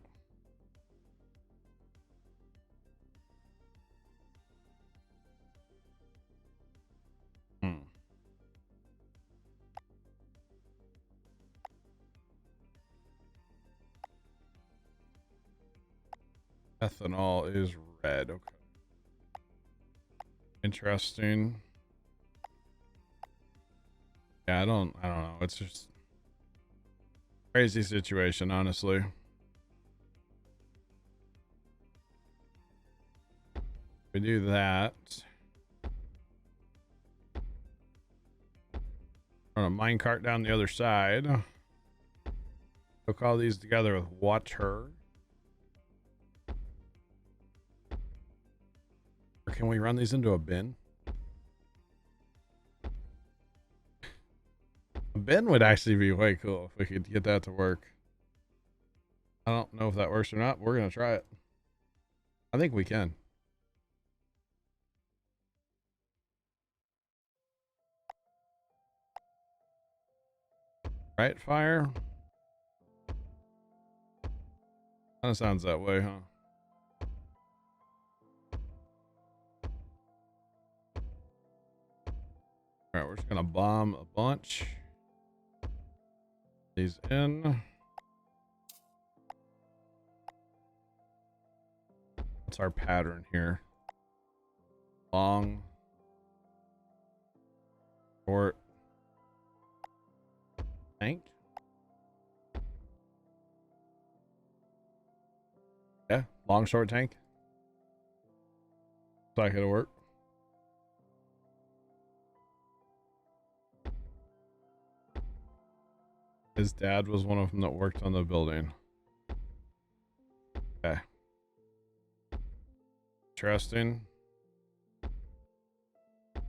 Ethanol is red. Okay. Interesting. Yeah, I don't know. It's just crazy situation, honestly. We do that. Run a minecart down the other side. Hook all these together with water. Or can we run these into a bin? A bin would actually be way cool if we could get that to work. I don't know if that works or not. But we're going to try it. I think we can. Right, fire? Kind of sounds that way, huh? Alright, we're just gonna bomb a bunch. These in. What's our pattern here? Long. Short. Tank. Yeah, long, short tank. Looks like it'll work. His dad was one of them that worked on the building. Okay. Interesting. All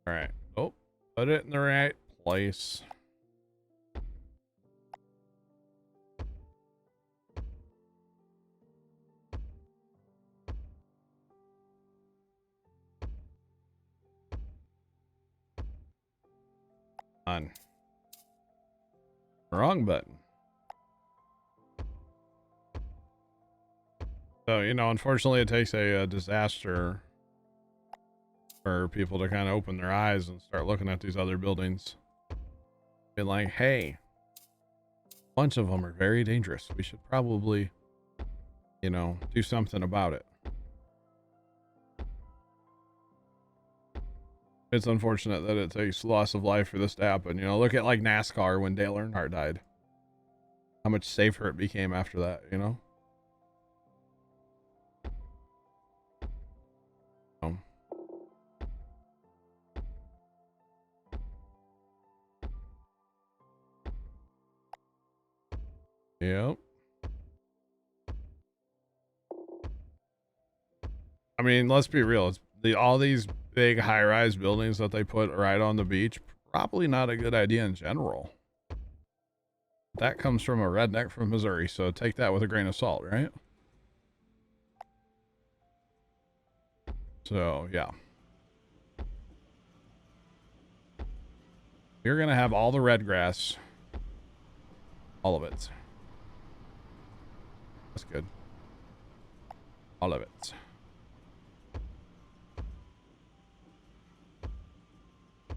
right. Oh, put it in the right place. On. Wrong button. So, you know, unfortunately it takes a disaster for people to kind of open their eyes and start looking at these other buildings. Be like, hey, a bunch of them are very dangerous. We should probably, you know, do something about it. It's unfortunate that it takes loss of life for this to happen. You know, look at like NASCAR when Dale Earnhardt died. How much safer it became after that, you know? Yep. I mean, let's be real. It's all these big high-rise buildings that they put right on the beach, probably not a good idea in general. That comes from a redneck from Missouri, so take that with a grain of salt, right? So, yeah. You're going to have all the red grass. All of it. That's good. All of it.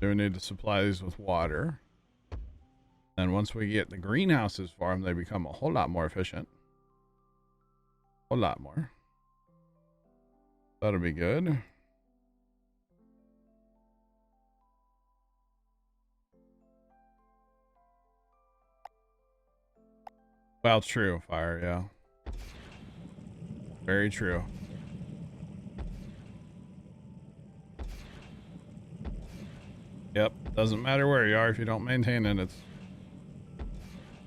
Do we need to supply these with water? And once we get the greenhouses farmed, they become a whole lot more efficient. A whole lot more. That'll be good. Well, true, fire, yeah. Very true. Yep, doesn't matter where you are if you don't maintain it, it's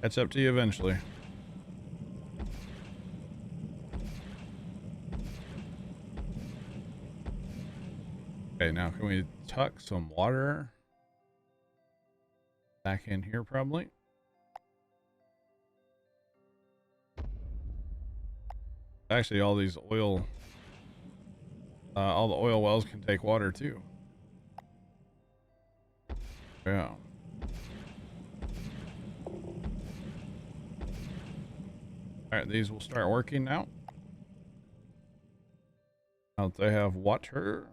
catch up to you eventually. Okay, now can we tuck some water back in here probably? Actually, all these oil, all the oil wells can take water too. Yeah. All right, these will start working now. Now that they have water.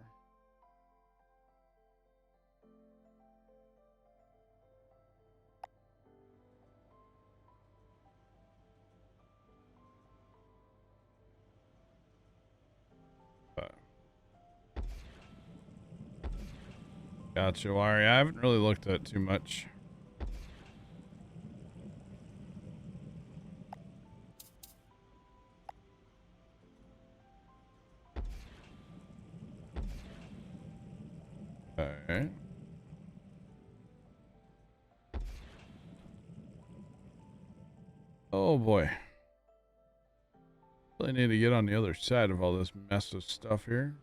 Gotcha, Wari. I haven't really looked at it too much. Okay. Oh boy. Really need to get on the other side of all this mess of stuff here.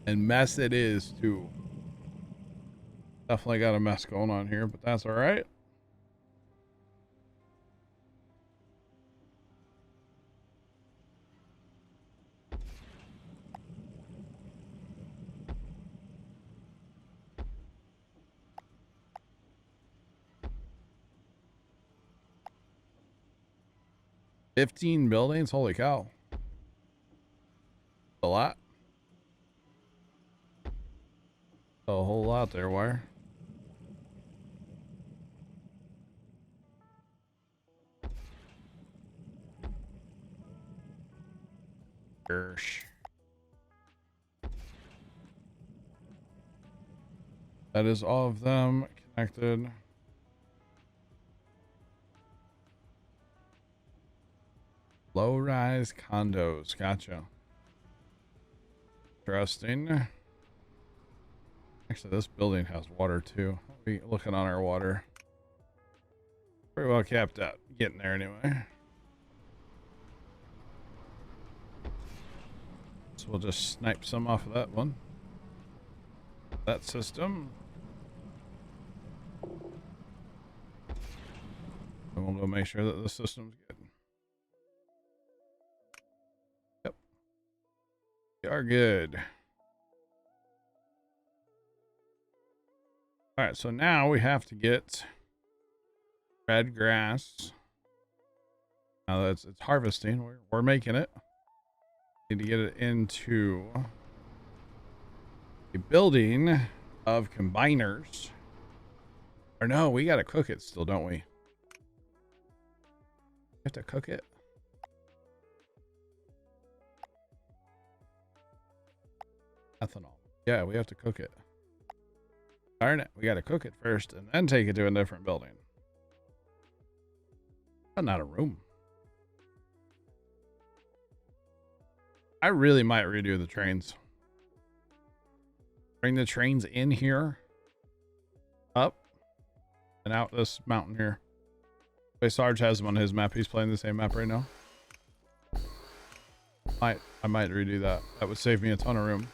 And mess it is too. Definitely got a mess going on here, but that's all right. $15 buildings? Holy cow. A lot. A whole lot there, Wire. Gersh. That is all of them connected. Low-rise condos. Gotcha. Interesting. Actually, this building has water too. We looking on our water. Pretty well capped out. Getting there anyway. So we'll just snipe some off of that one. That system. And we'll go make sure that the system's good. Yep. We are good. All right, so now we have to get red grass. Now that it's harvesting, we're making it. Need to get it into a building of combiners. Or no, we gotta cook it still, don't we? We have to cook it. Ethanol. Yeah, we have to cook it. Darn it, we gotta cook it first and then take it to a different building. That's not a room. I really might redo the trains. Bring the trains in here, up, and out this mountain here. Wait, Sarge has them on his map. He's playing the same map right now. I might redo that. That would save me a ton of room.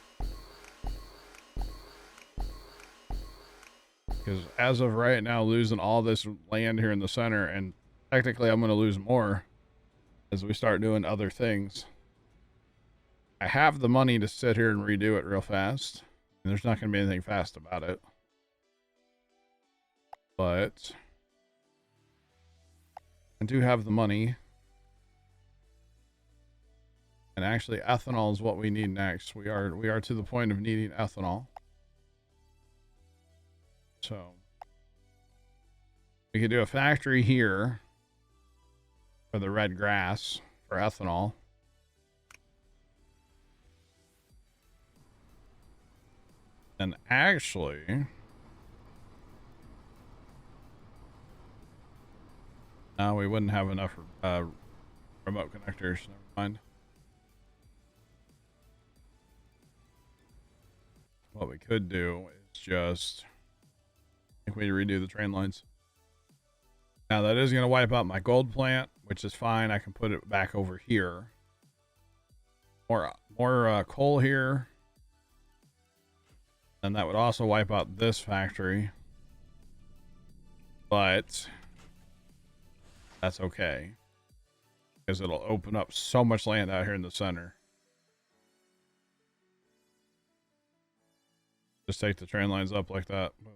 Because as of right now, losing all this land here in the center, and technically I'm going to lose more as we start doing other things. I have the money to sit here and redo it real fast. And there's not going to be anything fast about it. But I do have the money. And actually ethanol is what we need next. We are to the point of needing ethanol. So we could do a factory here for the red grass for ethanol. And actually, no, we wouldn't have enough remote connectors. Never mind. What we could do is just, I think we redo the train lines. Now that is going to wipe out my gold plant, which is fine. I can put it back over here. More coal here. And that would also wipe out this factory. But that's okay. Because it'll open up so much land out here in the center. Just take the train lines up like that. Boom.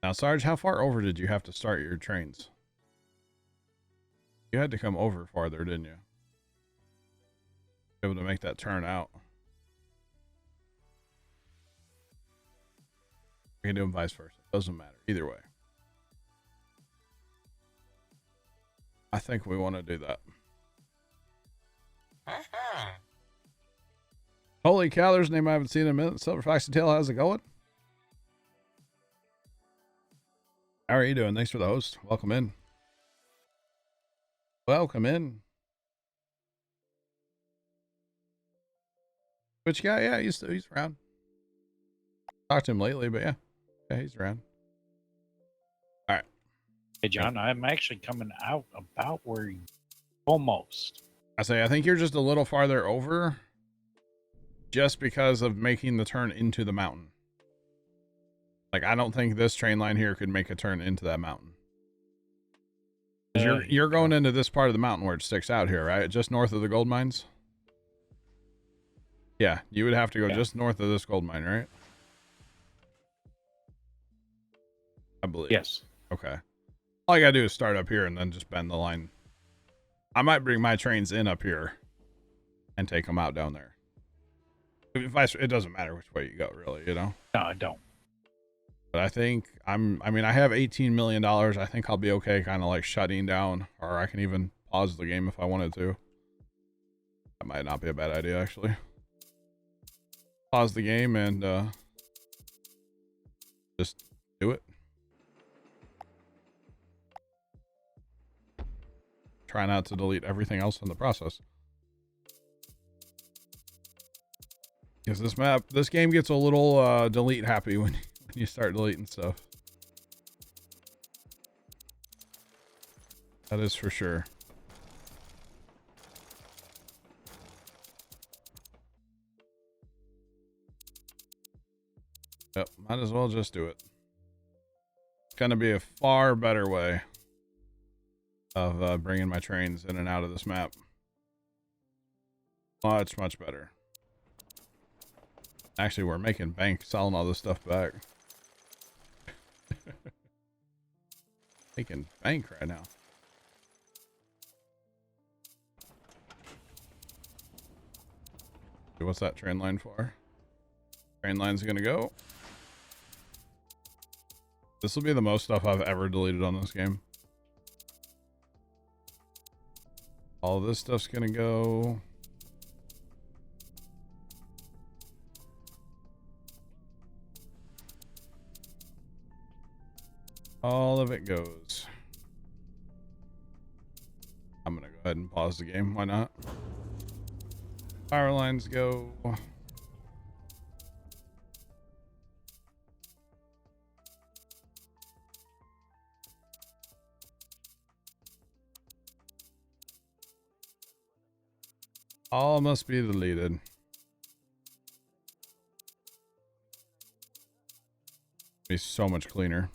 Now, Sarge, how far over did you have to start your trains? You had to come over farther, didn't you? Be able to make that turn out. We can do them vice versa. Doesn't matter. Either way. I think we want to do that. Holy cow, there's a name I haven't seen in a minute. Silver Foxy Tail, how's it going? How are you doing? Thanks for the host. Welcome in. Welcome in. Which guy? Yeah, he's around. Talked to him lately, but yeah, he's around. All right. Hey, John, I'm actually coming out about where you almost. I think you're just a little farther over just because of making the turn into the mountain. Like, I don't think this train line here could make a turn into that mountain. You're going into this part of the mountain where it sticks out here, right? Just north of the gold mines? Yeah, you would have to go just north of this gold mine, right? I believe. Yes. Okay. All I gotta do is start up here and then just bend the line. I might bring my trains in up here and take them out down there. It doesn't matter which way you go, really, you know? No, I don't. But I think I have $18 million. I think I'll be okay kind of like shutting down, or I can even pause the game if I wanted to. That might not be a bad idea, actually. Pause the game and just do it. Try not to delete everything else in the process. Because this game gets a little delete happy when you start deleting stuff. That is for sure. Yep, might as well just do it. It's gonna be a far better way of bringing my trains in and out of this map. Much better. Actually, we're making bank selling all this stuff back. Making bank right now. What's that train line for? Train line's gonna go. This will be the most stuff I've ever deleted on this game. All this stuff's gonna go. All of it goes. I'm gonna go ahead and pause the game. Why not? Power lines go. All must be deleted. Be so much cleaner.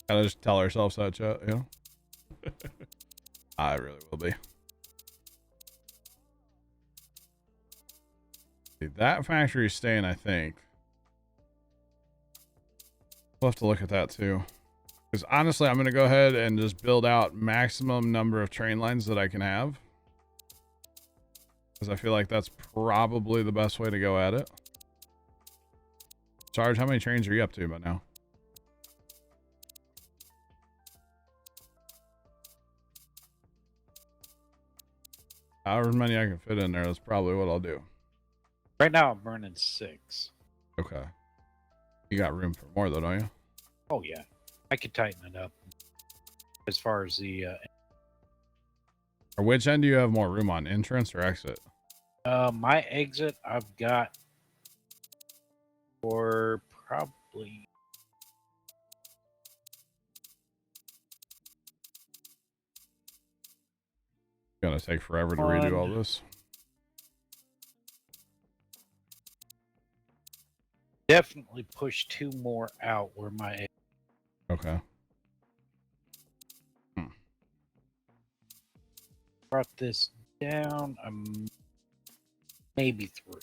Gotta just tell ourselves that, chat, you know? I really will be. See, that factory's staying, I think. We'll have to look at that too. Because honestly, I'm going to go ahead and just build out maximum number of train lines that I can have. Because I feel like that's probably the best way to go at it. Sarge, how many trains are you up to by now? However many I can fit in there, that's probably what I'll do. Right now, I'm burning 6. Okay. You got room for more though, don't you? Oh, yeah. I could tighten it up. As far as the... Or which end do you have more room on? Entrance or exit? my exit, I've got for probably... Gonna take forever to redo all this. Definitely push 2 more out where my... Okay. Brought this down. Maybe 3.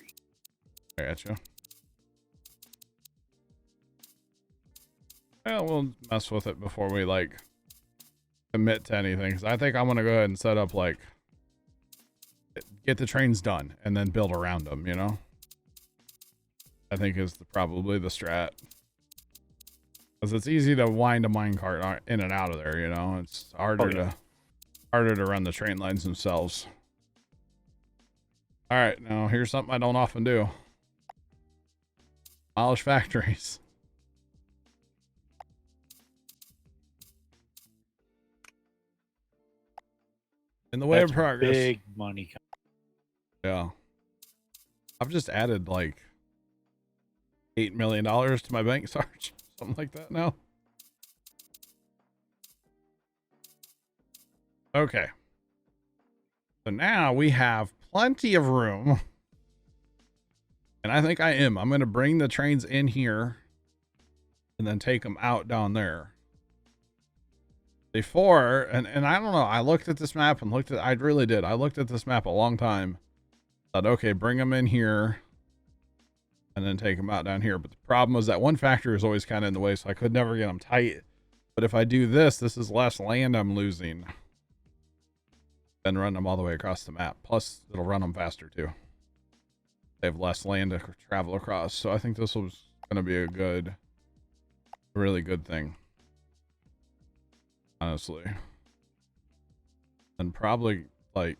I gotcha. Yeah, we'll mess with it before we like commit to anything. Cause I think I'm gonna go ahead and set up like get the trains done and then build around them. You know, I think is probably the strat. Because it's easy to wind a minecart in and out of there, you know? It's harder to run the train lines themselves. All right, now here's something I don't often do. Demolish factories. In the way That's of progress. big money. Yeah. I've just added like $8 million to my bank, Sarge. Something like that now. Okay. So now we have plenty of room. And I think I'm going to bring the trains in here and then take them out down there. Before, and I don't know, I looked at this map and I really did. I looked at this map a long time. Thought, okay, bring them in here and then take them out down here. But the problem was that one factory was always kind of in the way, so I could never get them tight. But if I do this, this is less land I'm losing than run them all the way across the map. Plus, it'll run them faster too. They have less land to travel across. So I think this was going to be a really good thing. Honestly. And probably like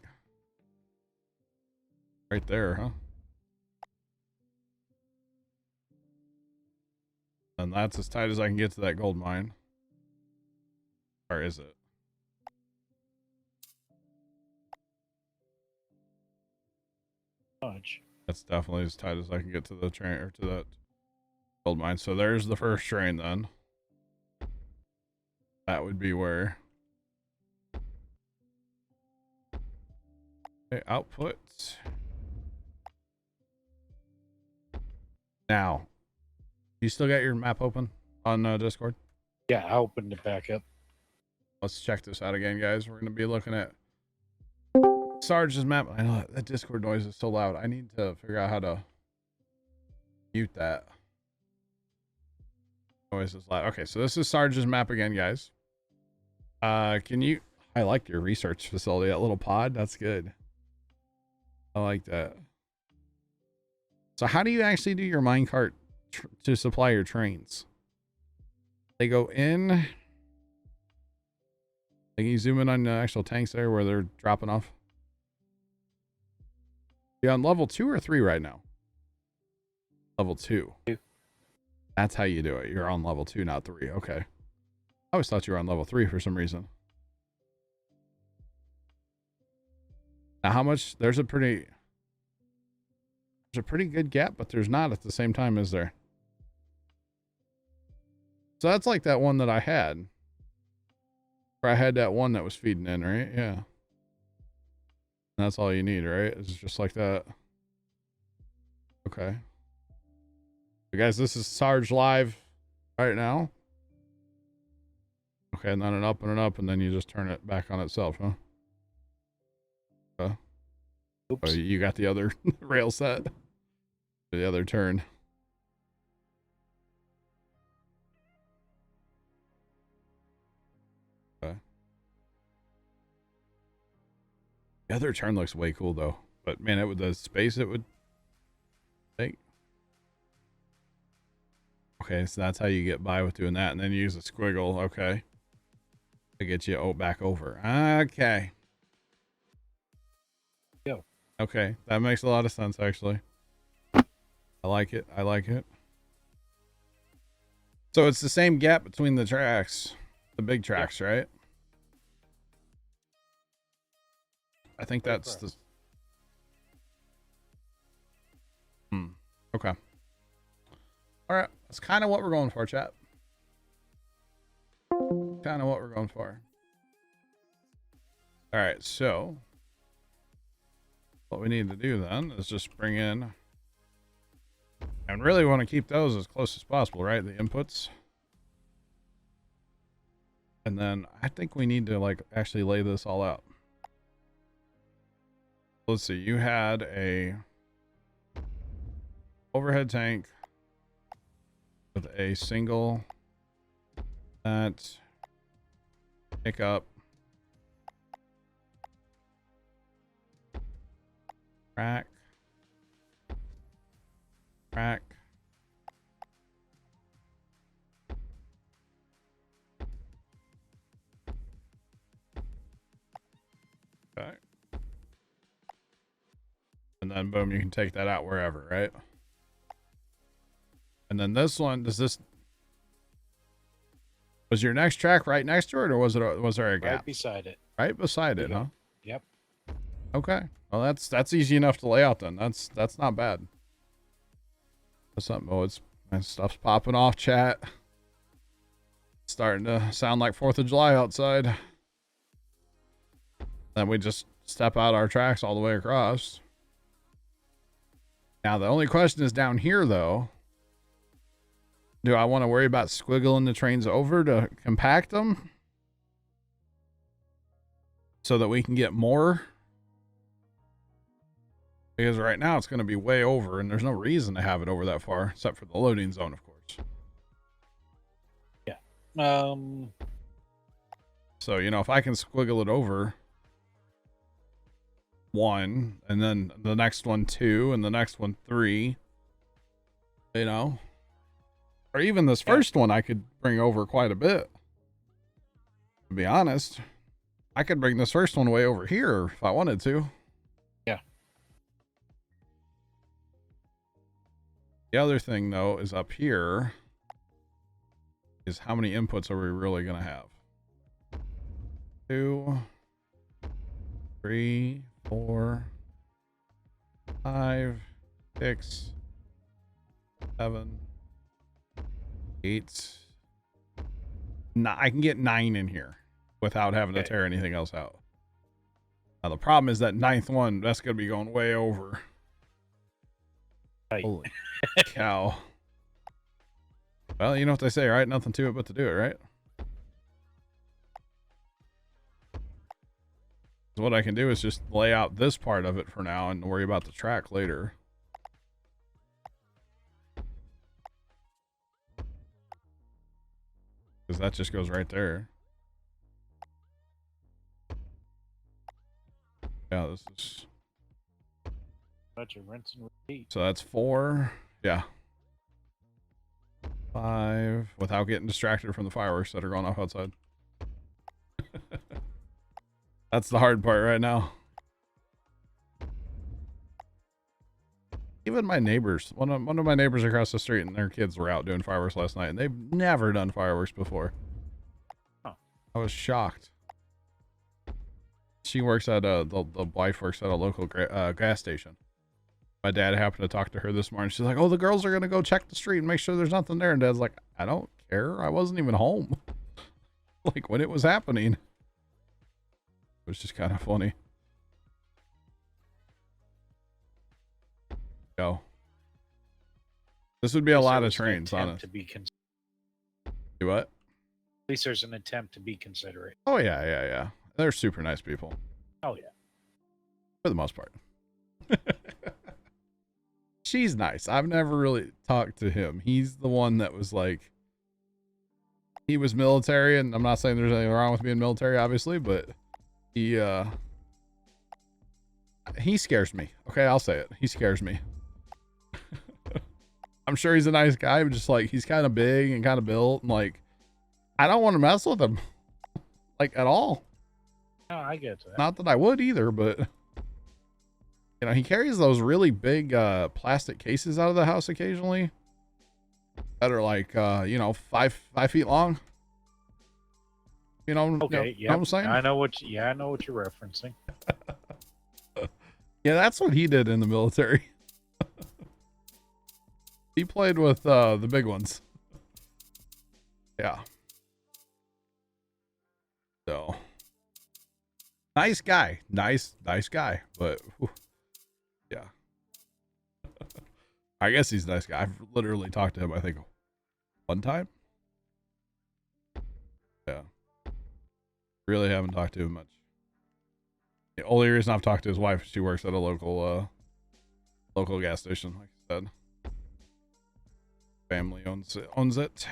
right there, huh? And that's as tight as I can get to that gold mine. Or is it? Much. That's definitely as tight as I can get to the train or to that gold mine. So there's the first train then. That would be where. Okay, output. Now, you still got your map open on Discord? Yeah, I opened it back up. Let's check this out again, guys. We're going to be looking at Sarge's map. I know that Discord noise is so loud. I need to figure out how to mute that. Noise is loud. Okay, so this is Sarge's map again, guys. Can you... I like your research facility, that little pod. That's good. I like that. So how do you actually do your minecart to supply your trains? They go in. Can you zoom in on the actual tanks there where they're dropping off? You're on level 2 or 3 right now? Level 2. That's how you do it. You're on level 2, not 3. Okay. I always thought you were on level 3 for some reason. Now how much? There's a pretty good gap, but there's not at the same time, is there? So that's like that one that I had. Where I had that one that was feeding in, right? Yeah. And that's all you need, right? It's just like that. Okay. So guys, this is Sarge live right now. Okay, and then an up and an up, and then you just turn it back on itself, huh? Oops. Oh, you got the other rail set. The other turn. Okay. The other turn looks way cool though. But man, it would the space it would take. Okay, so that's how you get by with doing that, and then you use a squiggle, okay. To get you back over. Okay. Go. Okay, that makes a lot of sense actually. I like it. I like it. So it's the same gap between the tracks, the big tracks, yeah. Right? I think that's the... Okay. All right. That's kind of what we're going for, chat. Kind of what we're going for. All right. So what we need to do then is just bring in... And really want to keep those as close as possible, right? The inputs. And then I think we need to like actually lay this all out. Let's see. You had a overhead tank with a single that pickup rack. and then boom, you can take that out wherever, right? And then this one, was your next track right next to it, or was there a gap? Right beside it. Right beside it, huh? Yep. Okay. Well, that's easy enough to lay out then. That's not bad. That's something. Oh, my stuff's popping off, chat. Starting to sound like 4th of July outside. Then we just step out our tracks all the way across. Now the only question is down here though. Do I want to worry about squiggling the trains over to compact them so that we can get more? Because right now it's going to be way over, and there's no reason to have it over that far, except for the loading zone, of course. Yeah. So, you know, if I can squiggle it over 1, and then the next one 2, and the next one 3, you know, or even this first one I could bring over quite a bit. To be honest, I could bring this first one way over here if I wanted to. Yeah. The other thing though is up here is how many inputs are we really going to have? 2, 3, 4, 5, 6, 7, 8. I can get 9 in here without having to tear anything else out. Now the problem is that 9th one, that's going to be going way over. Right. Holy cow. Well, you know what they say, right? Nothing to it but to do it, right? So what I can do is just lay out this part of it for now and worry about the track later. Because that just goes right there. Yeah, this is... Bunch of rinse and repeat. So that's 4. Yeah. 5. Without getting distracted from the fireworks that are going off outside. That's the hard part right now. Even my neighbors, one of my neighbors across the street and their kids were out doing fireworks last night, and they've never done fireworks before. Oh. I was shocked. She works at the wife works at a local gas station. My dad happened to talk to her this morning. She's like, "Oh, the girls are gonna go check the street and make sure there's nothing there." And Dad's like, "I don't care. I wasn't even home." Like when it was happening. It was just kind of funny. Go. This would be a lot of trains, honestly. Do what? At least there's an attempt to be considerate. Oh yeah. They're super nice people. Oh yeah. For the most part. She's nice. I've never really talked to him. He's the one that was like, he was military, and I'm not saying there's anything wrong with being military, obviously, but he scares me. Okay, I'll say it. He scares me. I'm sure he's a nice guy, but just like, he's kind of big and kind of built, and like, I don't want to mess with him. Like, at all. No, I get that. Not that I would either, but you know, he carries those really big plastic cases out of the house occasionally that are like you know, 5 feet long. You know, okay, you know what I'm saying? I know what you're referencing. Yeah, that's what he did in the military. He played with the big ones. Yeah. So nice guy. Nice guy. But whew, yeah. I guess he's a nice guy. I've literally talked to him, I think, one time. Yeah. Really haven't talked to him much. The only reason I've talked to his wife, she works at a local gas station, like I said. Family owns it.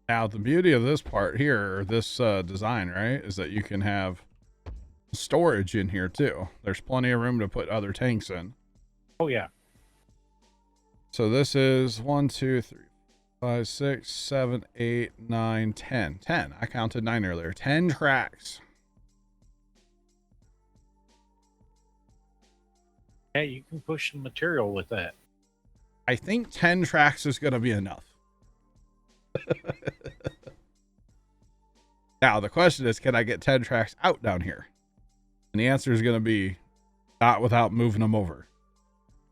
Now the beauty of this part here, this design, right, is that you can have storage in here too. There's plenty of room to put other tanks in. Oh yeah. So this is 1, 2, 3, 5, 6, 7, 8, 9, 10. 10. I counted 9 earlier. 10 tracks. Yeah, you can push some material with that. I think 10 tracks is going to be enough. Now, the question is, can I get 10 tracks out down here? And the answer is going to be not without moving them over.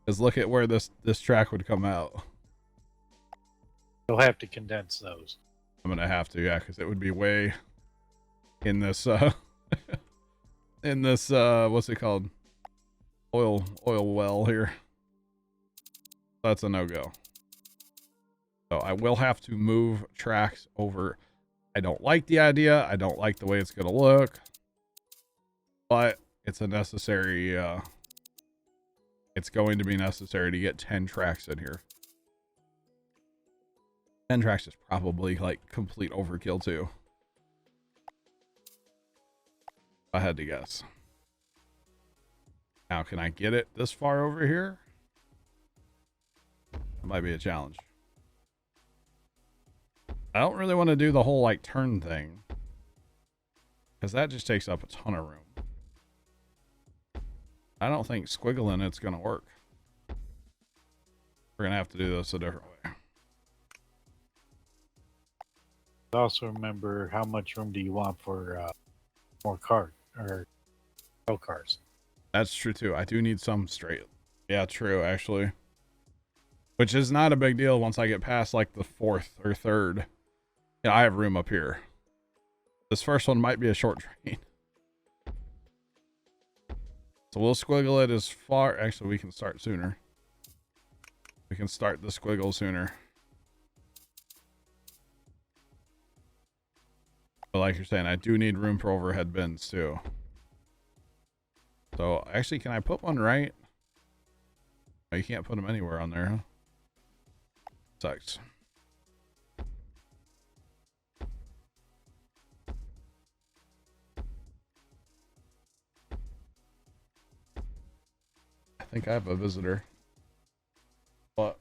Because look at where this track would come out. You'll have to condense those. I'm going to have to, yeah, because it would be way in this, in this, what's it called? Oil well here. That's a no-go. So I will have to move tracks over. I don't like the idea. I don't like the way it's going to look. But it's a necessary, it's going to be necessary to get 10 tracks in here. 10 tracks is probably like complete overkill too. If I had to guess. Now, can I get it this far over here? That might be a challenge. I don't really want to do the whole like turn thing, because that just takes up a ton of room. I don't think squiggling it's going to work. We're going to have to do this a different way. Also remember, how much room do you want for more cars or go cars? That's true too. I do need some straight. Yeah, true, actually. Which is not a big deal once I get past like the 4th or 3rd. Yeah, I have room up here. This first one might be a short train. So we'll squiggle it as far. Actually, we can start sooner. We can start the squiggle sooner. But like you're saying, I do need room for overhead bins too. So actually, can I put one right? Oh, you can't put them anywhere on there, huh? Sucks. I think I have a visitor. What?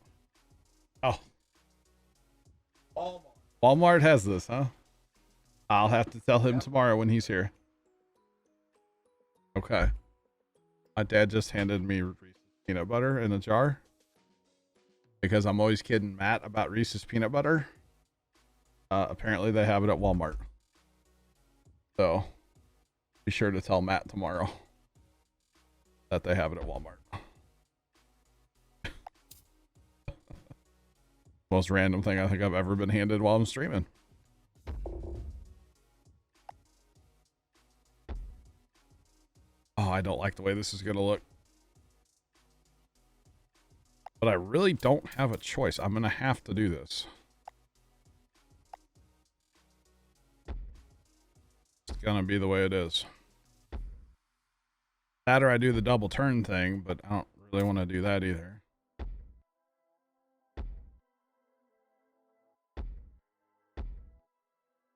Oh. Walmart has this, huh? I'll have to tell him tomorrow when he's here. Okay. My dad just handed me Reese's peanut butter in a jar. Because I'm always kidding Matt about Reese's peanut butter. Apparently they have it at Walmart. So be sure to tell Matt tomorrow that they have it at Walmart. Most random thing I think I've ever been handed while I'm streaming. Oh, I don't like the way this is going to look. But I really don't have a choice. I'm going to have to do this. It's going to be the way it is. That or I do the double turn thing, but I don't really want to do that either.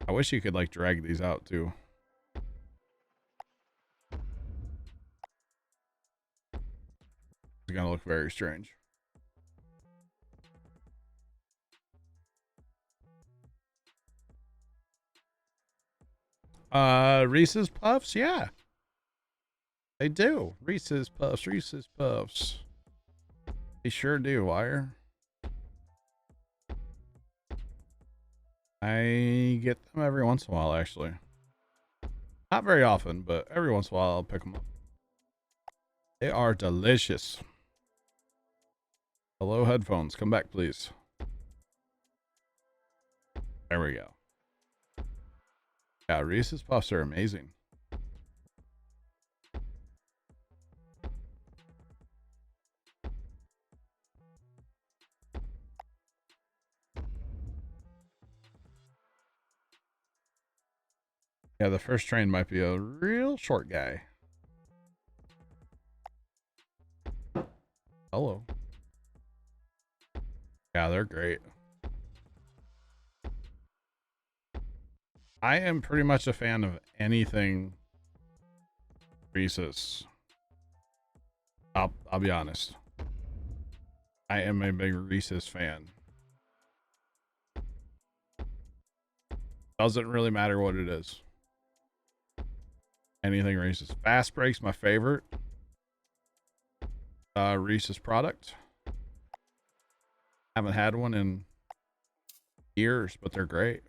I wish you could like drag these out too. It's going to look very strange. Reese's Puffs, yeah. They do. Reese's Puffs, Reese's Puffs. They sure do, Wire. I get them every once in a while, actually. Not very often, but every once in a while I'll pick them up. They are delicious. Hello, headphones. Come back, please. There we go. Yeah, Reese's Puffs are amazing. Yeah, the first train might be a real short guy. Hello. Yeah, they're great. I am pretty much a fan of anything Reese's. I'll be honest. I am a big Reese's fan. Doesn't really matter what it is. Anything Reese's. Fast Break's my favorite. Reese's product. Haven't had one in years, but they're great.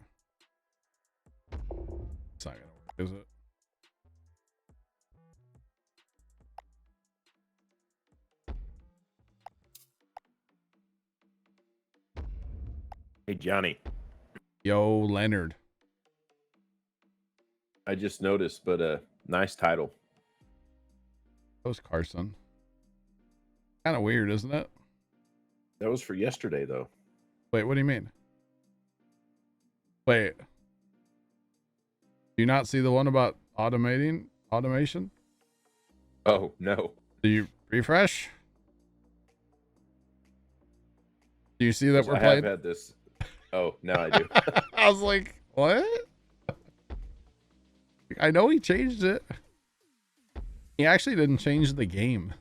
It's not gonna work, is it? Hey, Johnny. Yo, Leonard. I just noticed, but nice title. That was Carson. Kind of weird, isn't it? That was for yesterday, though. Wait, what do you mean? Wait. Do you not see the one about automation? Oh, no. Do you refresh? Do you see that we're I playing? have had this. Oh, now I do. I was like, what? I know he changed it. He actually didn't change the game.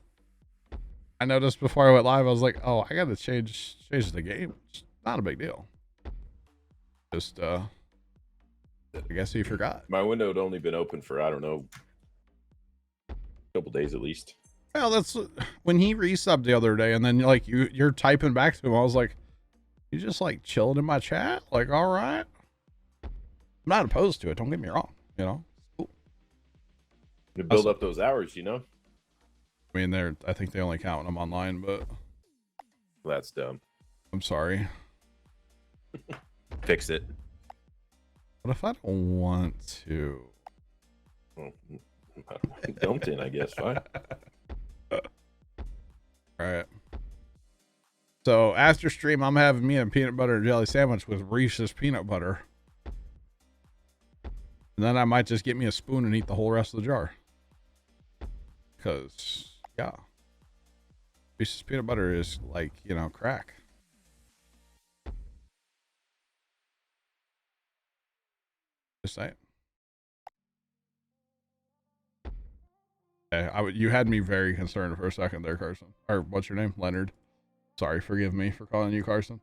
I noticed before I went live, I was like, oh, I gotta change the game. It's not a big deal. Just I guess he forgot. My window had only been open for, I don't know, a couple days at least. Well, that's when he resubbed the other day, and then like you're typing back to him. I was like, you just like chilled in my chat? Like, all right. I'm not opposed to it, don't get me wrong, you know. Cool. To build up those hours, you know? I mean, I think they only count when I'm online, but Well, that's dumb. I'm sorry. Fix it. What if I don't want to? Well, don't then, I guess. Fine. All right. So after stream, I'm having me a peanut butter and jelly sandwich with Reese's peanut butter. And then I might just get me a spoon and eat the whole rest of the jar. Because, yeah. Reese's peanut butter is like, you know, crack. Just saying. Okay, you had me very concerned for a second there, Carson. Or what's your name? Leonard. Sorry, forgive me for calling you Carson.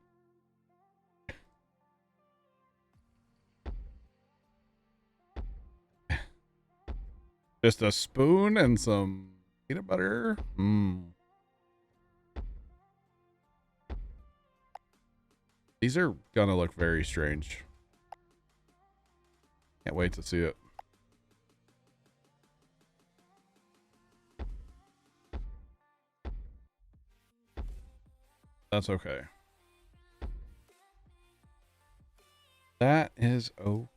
Just a spoon and some peanut butter. These are gonna look very strange. Can't wait to see it. That's okay. That is okay.